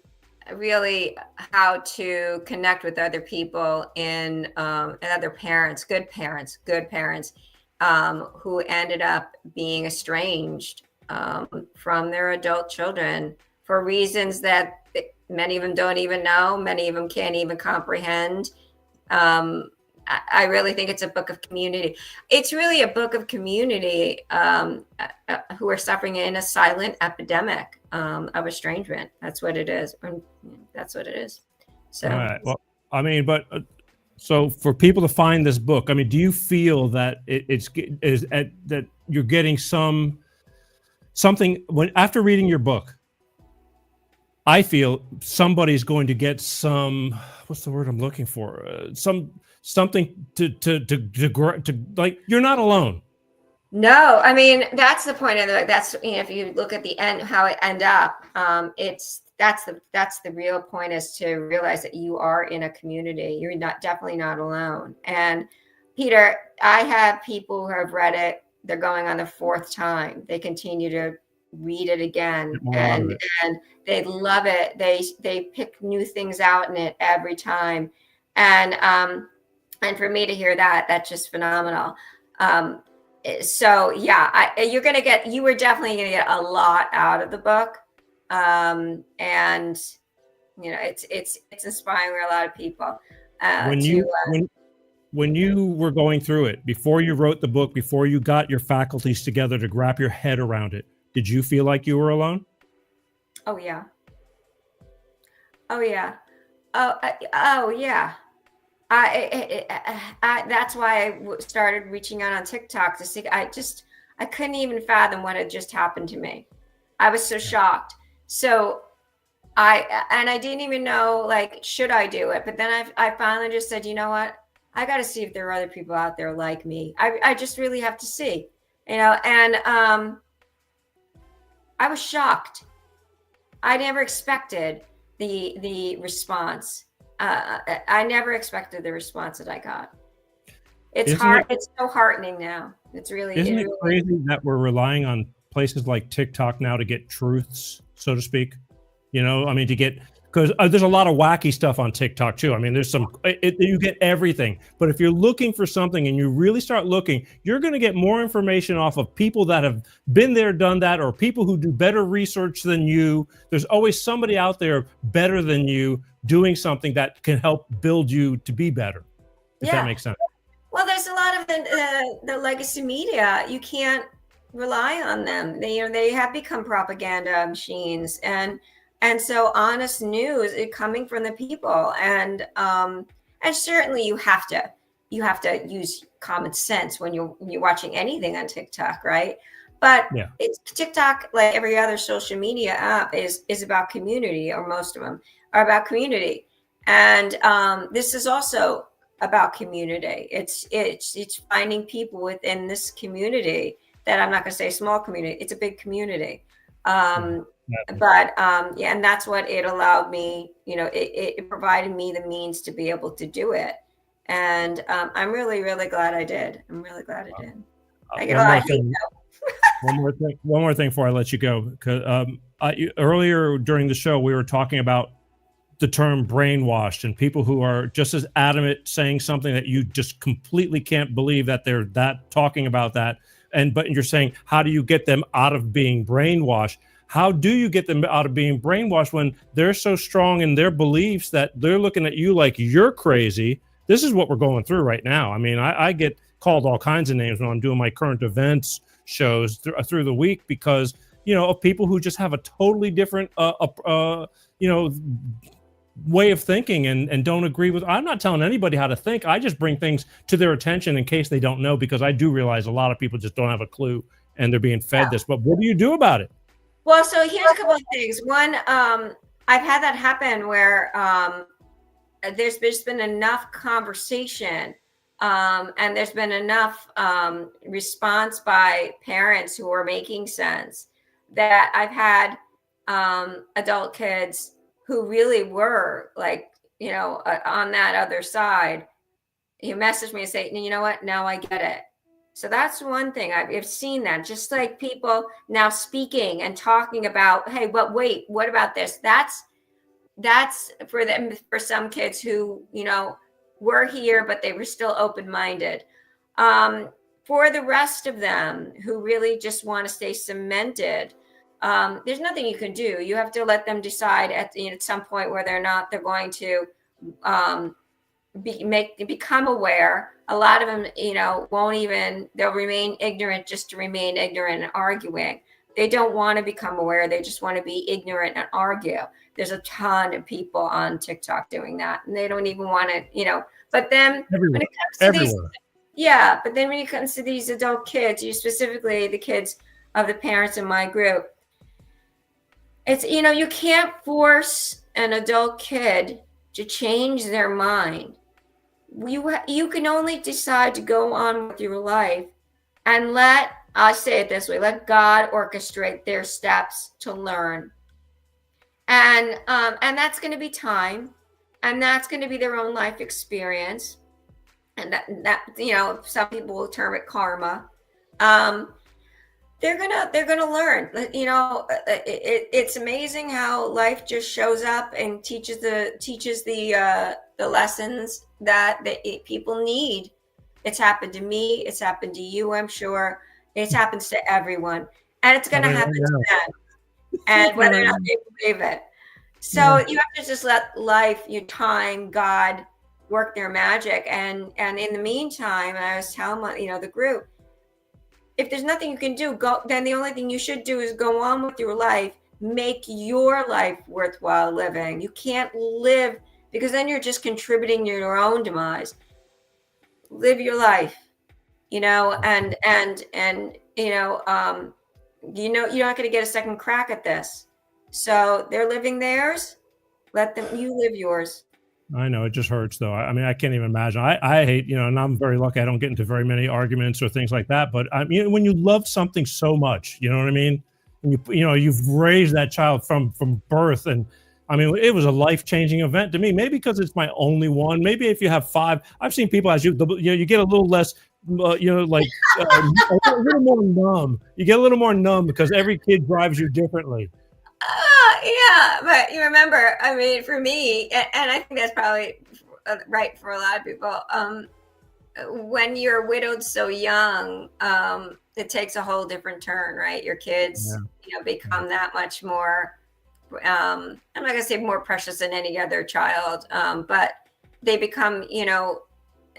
Speaker 5: really how to connect with other people and other parents, good parents, who ended up being estranged from their adult children for reasons that many of them don't even know, many of them can't even comprehend. I really think it's a book of community. It's really a book of community who are suffering in a silent epidemic of estrangement. That's what it is. That's what it is. So,
Speaker 1: all right. Well, I mean, but so for people to find this book, I mean, do you feel that that you're getting something when after reading your book? I feel somebody's going to get some. What's the word I'm looking for? Something to like. You're not alone.
Speaker 5: No, I mean that's the point of it. That's if you look at the end, how it end up, that's the real point, is to realize that you are in a community. You're definitely not alone. And Peter, I have people who have read it. They're going on the fourth time. They continue to read it again, and they love it. They pick new things out in it every time, and for me to hear that, that's just phenomenal. So yeah, you were definitely gonna get a lot out of the book, and it's inspiring a lot of people.
Speaker 1: When you were going through it, before you wrote the book, before you got your faculties together to wrap your head around it, did you feel like you were alone?
Speaker 5: Oh yeah. Oh yeah. Oh yeah. That's why I started reaching out on TikTok to see. I couldn't even fathom what had just happened to me. I was so shocked. So I didn't even know, like, should I do it? But then I finally just said, you know what? I got to see if there are other people out there like me. I just really have to see, and I was shocked. I never expected the response. I never expected the response that I got. It's hard. It's so heartening now. It's really.
Speaker 1: Isn't it crazy that we're relying on places like TikTok now to get truths, so to speak? I mean, to get, because there's a lot of wacky stuff on TikTok too. I mean, there's you get everything. But if you're looking for something and you really start looking, you're going to get more information off of people that have been there, done that, or people who do better research than you. There's always somebody out there better than you doing something that can help build you to be better. If that makes sense.
Speaker 5: Well, there's a lot of the legacy media. You can't rely on them. They have become propaganda machines, and so honest news is coming from the people, and certainly you have to use common sense when you're watching anything on TikTok, right? But it's TikTok, like every other social media app, is about community, or most of them are about community, and this is also about community. It's finding people within this community that, I'm not going to say small community. It's a big community. But and that's what it allowed me, it provided me the means to be able to do it. And I'm really, really glad I did. I'm really glad I did. I get a lot of hate though.
Speaker 1: One more thing before I let you go. Because earlier during the show, we were talking about the term brainwashed, and people who are just as adamant saying something that you just completely can't believe that they're talking about that. But you're saying, how do you get them out of being brainwashed? How do you get them out of being brainwashed when they're so strong in their beliefs that they're looking at you like you're crazy? This is what we're going through right now. I mean, I get called all kinds of names when I'm doing my current events shows through the week because, of people who just have a totally different, way of thinking and don't agree with. I'm not telling anybody how to think. I just bring things to their attention in case they don't know, because I do realize a lot of people just don't have a clue and they're being fed this. But what do you do about it?
Speaker 5: Well, so here's a couple of things. One, I've had that happen where there's just been enough conversation and there's been enough response by parents who are making sense that I've had adult kids who really were like, on that other side. You message me and say, you know what? Now I get it. So that's one thing I've seen that, just like people now speaking and talking about, hey, but wait, what about this? That's for them, for some kids who, were here, but they were still open-minded. For the rest of them who really just want to stay cemented, there's nothing you can do. You have to let them decide at some point whether or not they're going to become aware. A lot of them, they'll remain ignorant just to remain ignorant and arguing. They don't want to become aware. They just want to be ignorant and argue. There's a ton of people on TikTok doing that, and they don't even want to, but then when it comes to but then when it comes to these adult kids, specifically the kids of the parents in my group, it's, you can't force an adult kid to change their mind. You can only decide to go on with your life and I say it this way, let God orchestrate their steps to learn. And that's going to be time, and that's going to be their own life experience. And that some people will term it karma. They're gonna learn. It's amazing how life just shows up and teaches the lessons that people need. It's happened to me. It's happened to you. I'm sure it happens to everyone, and it's gonna happen to them. And whether or not they believe it, so you have to just let life, your time, God work their magic. And in the meantime, I was telling the group, if there's nothing you can do, then the only thing you should do is go on with your life. Make your life worthwhile living. You can't live, because then you're just contributing to your own demise. Live your life, and you're not going to get a second crack at this. So they're living theirs. You live yours.
Speaker 1: I know, it just hurts though. I mean, I can't even imagine. I hate, and I'm very lucky. I don't get into very many arguments or things like that. But I mean, when you love something so much, you know what I mean? And you've raised that child from birth, and I mean, it was a life-changing event to me. Maybe because it's my only one. Maybe if you have 5, I've seen people you get a little less, a little more numb. You get a little more numb because every kid drives you differently.
Speaker 5: Yeah, but you remember, I mean, for me, and I think that's probably right for a lot of people, when you're widowed so young, it takes a whole different turn, right? Your kids, become that much more, I'm not going to say more precious than any other child, but they become,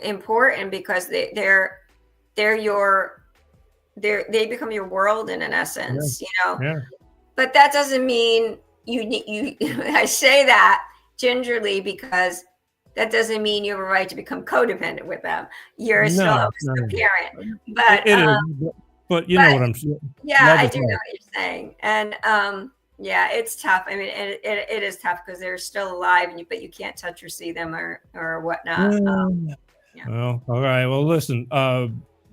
Speaker 5: important because they become your world in an essence,
Speaker 1: Yeah.
Speaker 5: But that doesn't mean you I say that gingerly because that doesn't mean you have a right to become codependent with them. You're still a parent. But
Speaker 1: it is, but you know what I'm saying.
Speaker 5: Yeah, I do know what you're saying. And it's tough. I mean, it is tough because they're still alive, but you can't touch or see them or whatnot.
Speaker 1: Well, all right. Well, listen,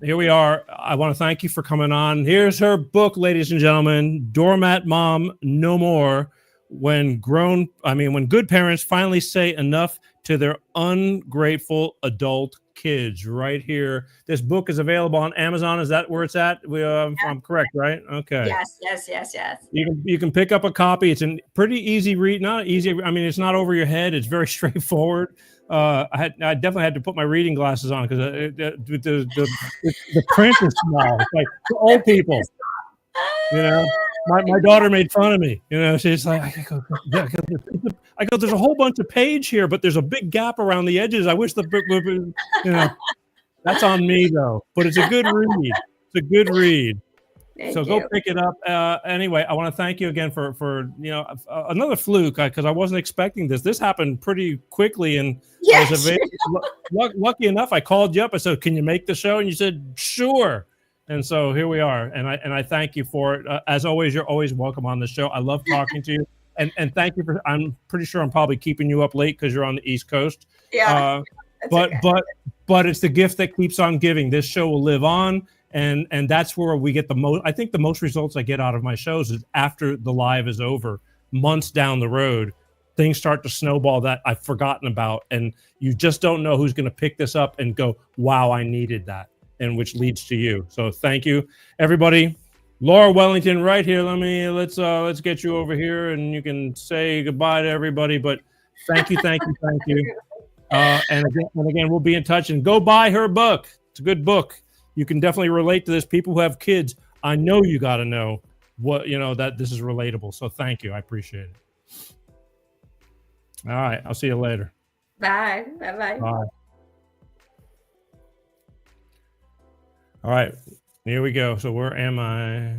Speaker 1: here we are. I want to thank you for coming on. Here's her book, ladies and gentlemen, Doormat Mom No More. When good parents finally say enough to their ungrateful adult kids, right here. This book is available on Amazon. Is that where it's at? I'm correct, right? Okay.
Speaker 5: Yes.
Speaker 1: You can pick up a copy. It's a pretty easy read. Not easy. I mean, it's not over your head. It's very straightforward. I definitely had to put my reading glasses on because the print is small. It's like for old people, My daughter made fun of me. She's like, I go, there's a whole bunch of page here, but there's a big gap around the edges. I wish the book would, that's on me though. But it's a good read. It's a good read. So go pick it up. Anyway, I want to thank you again for another fluke because I wasn't expecting this. This happened pretty quickly, and I was lucky enough. I called you up. I said, "Can you make the show?" And you said, "Sure." And so here we are, and I thank you for it. As always, you're always welcome on the show. I love talking to you, and thank you for. I'm pretty sure I'm probably keeping you up late because you're on the East Coast.
Speaker 5: Yeah.
Speaker 1: But it's the gift that keeps on giving. This show will live on, and that's where we get the most. I think the most results I get out of my shows is after the live is over, months down the road, things start to snowball that I've forgotten about, and you just don't know who's going to pick this up and go, "Wow, I needed that." And which leads to you. So thank you, everybody. Laura Wellington, right here. Let's get you over here, and you can say goodbye to everybody. But thank you. And again, we'll be in touch. And go buy her book. It's a good book. You can definitely relate to this. People who have kids, I know you got to know that this is relatable. So thank you. I appreciate it. All right, I'll see you later.
Speaker 5: Bye. Bye.
Speaker 1: All right, here we go. So where am I?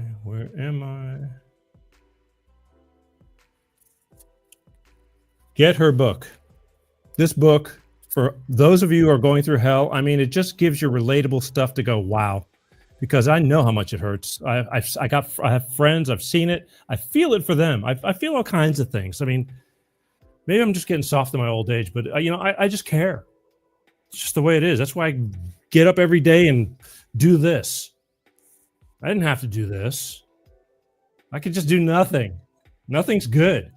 Speaker 1: Get her book. This book, for those of you who are going through hell, I mean, it just gives you relatable stuff to go, wow, because I know how much it hurts. I have friends, I've seen it. I feel it for them. I feel all kinds of things. I mean, maybe I'm just getting soft in my old age, but I just care. It's just the way it is. That's why I get up every day and do this. I didn't have to do this. I could just do nothing. Nothing's good,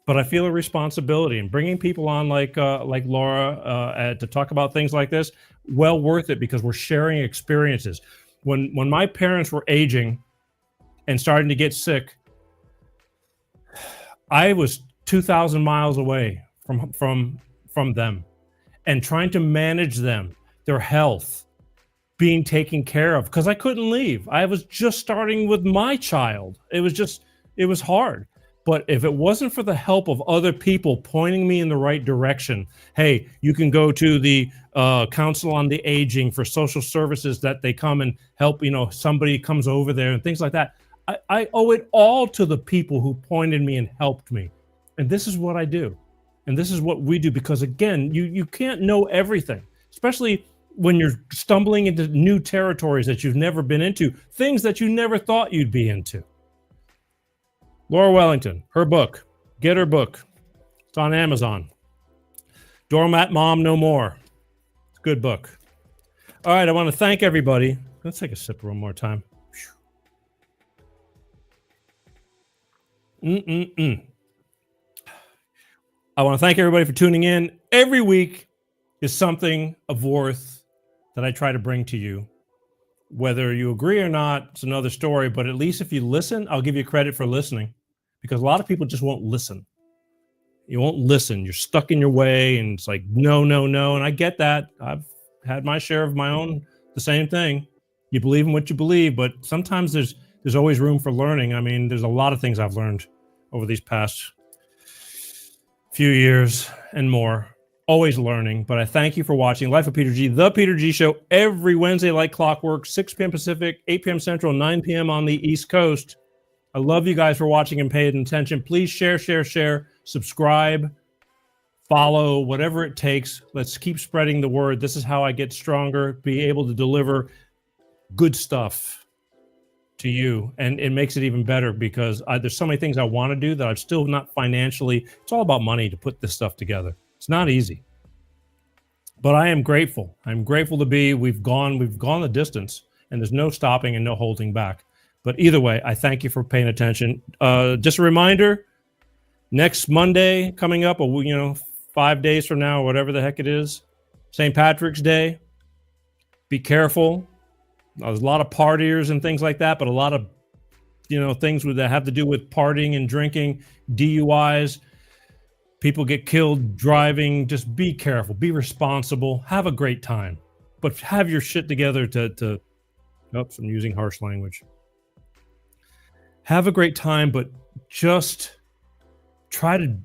Speaker 1: but I feel a responsibility, and bringing people on like Laura to talk about things like this, well worth it, because we're sharing experiences. When my parents were aging and starting to get sick, I was 2,000 miles away from them, and trying to manage them, their health, being taken care of, because I couldn't leave. I was just starting with my child. It was hard. But if it wasn't for the help of other people pointing me in the right direction, hey, you can go to the Council on the Aging for social services, that they come and help, somebody comes over there and things like that. I owe it all to the people who pointed me and helped me. And this is what I do. And this is what we do, because again, you can't know everything, especially when you're stumbling into new territories that you've never been into, things that you never thought you'd be into. Laura Wellington, her book, get her book. It's on Amazon. Doormatmomnomore. It's a good book. All right, I want to thank everybody. Let's take a sip one more time. I want to thank everybody for tuning in. Every week is something of worth that I try to bring to you. Whether you agree or not, it's another story, but at least if you listen, I'll give you credit for listening, because a lot of people just won't listen. You won't listen. You're stuck in your way, and it's like, no. And I get that. I've had my share of my own, the same thing. You believe in what you believe, but sometimes there's always room for learning. I mean, there's a lot of things I've learned over these past few years and more. Always learning, but I thank you for watching Life of Peter G, The Peter G Show, every Wednesday like clockwork, 6 p.m. Pacific, 8 p.m. Central, 9 p.m. on the East Coast. I love you guys for watching and paying attention. Please share, subscribe, follow, whatever it takes. Let's keep spreading the word. This is how I get stronger, be able to deliver good stuff to you. And it makes it even better, because there's so many things I want to do that I'm still not financially. It's all about money to put this stuff together. It's not easy, but I am grateful. I'm grateful to be. We've gone the distance, and there's no stopping and no holding back. But either way, I thank you for paying attention. Just a reminder: next Monday coming up, 5 days from now, or whatever the heck it is, St. Patrick's Day. Be careful. There's a lot of partiers and things like that, but a lot of things that have to do with partying and drinking, DUIs. People get killed driving. Just be careful. Be responsible. Have a great time. But have your shit together to oops, I'm using harsh language. Have a great time, but just try to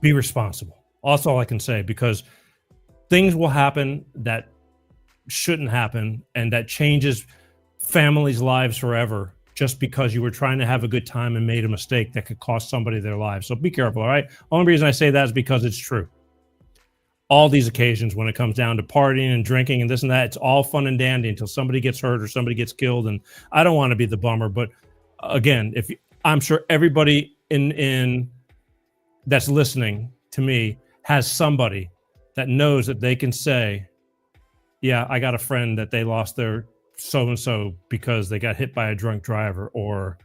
Speaker 1: be responsible. That's all I can say, because things will happen that shouldn't happen, and that changes families' lives forever, just because you were trying to have a good time and made a mistake that could cost somebody their lives. So be careful, all right? Only reason I say that is because it's true. all these occasions when it comes down to partying and drinking and this and that. It's all fun and dandy until somebody gets hurt or somebody gets killed. And I don't want to be the bummer, but again, I'm sure everybody in that's listening to me has somebody that knows that they can say, yeah, I got a friend that they lost their so-and-so because they got hit by a drunk driver, or,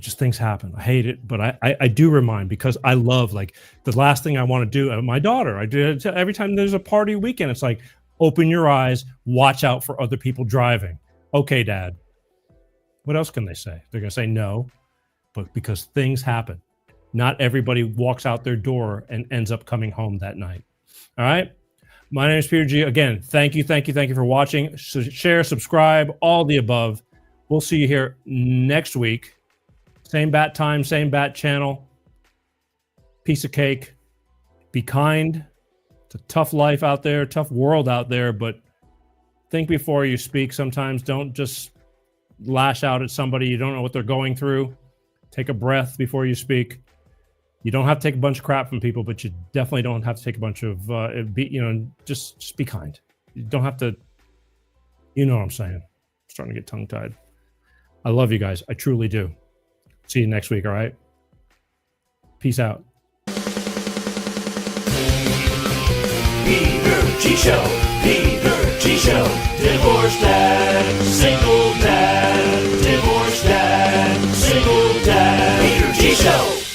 Speaker 1: just things happen. I hate it, but I do remind, because I love, like, the last thing I want to do, my daughter, I do it every time there's a party weekend. It's like, open your eyes, watch out for other people driving. Okay, Dad. What else can they say? They're going to say no, but because things happen. Not everybody walks out their door and ends up coming home that night. All right. My name is Peter G. Again, thank you for watching. Share, subscribe, all the above. We'll see you here next week. Same bat time, same bat channel. Piece of cake. Be kind. It's a tough life out there, tough world out there, but think before you speak. Sometimes don't just lash out at somebody. You don't know what they're going through. Take a breath before you speak. You don't have to take a bunch of crap from people, but you definitely don't have to take a bunch of, just be kind. You don't have to, you know what I'm saying. I'm starting to get tongue-tied. I love you guys. I truly do. See you next week, all right? Peace out.
Speaker 6: Peter G Show, Peter G Show, divorced dad, single dad, divorced dad, single dad, Peter G Show.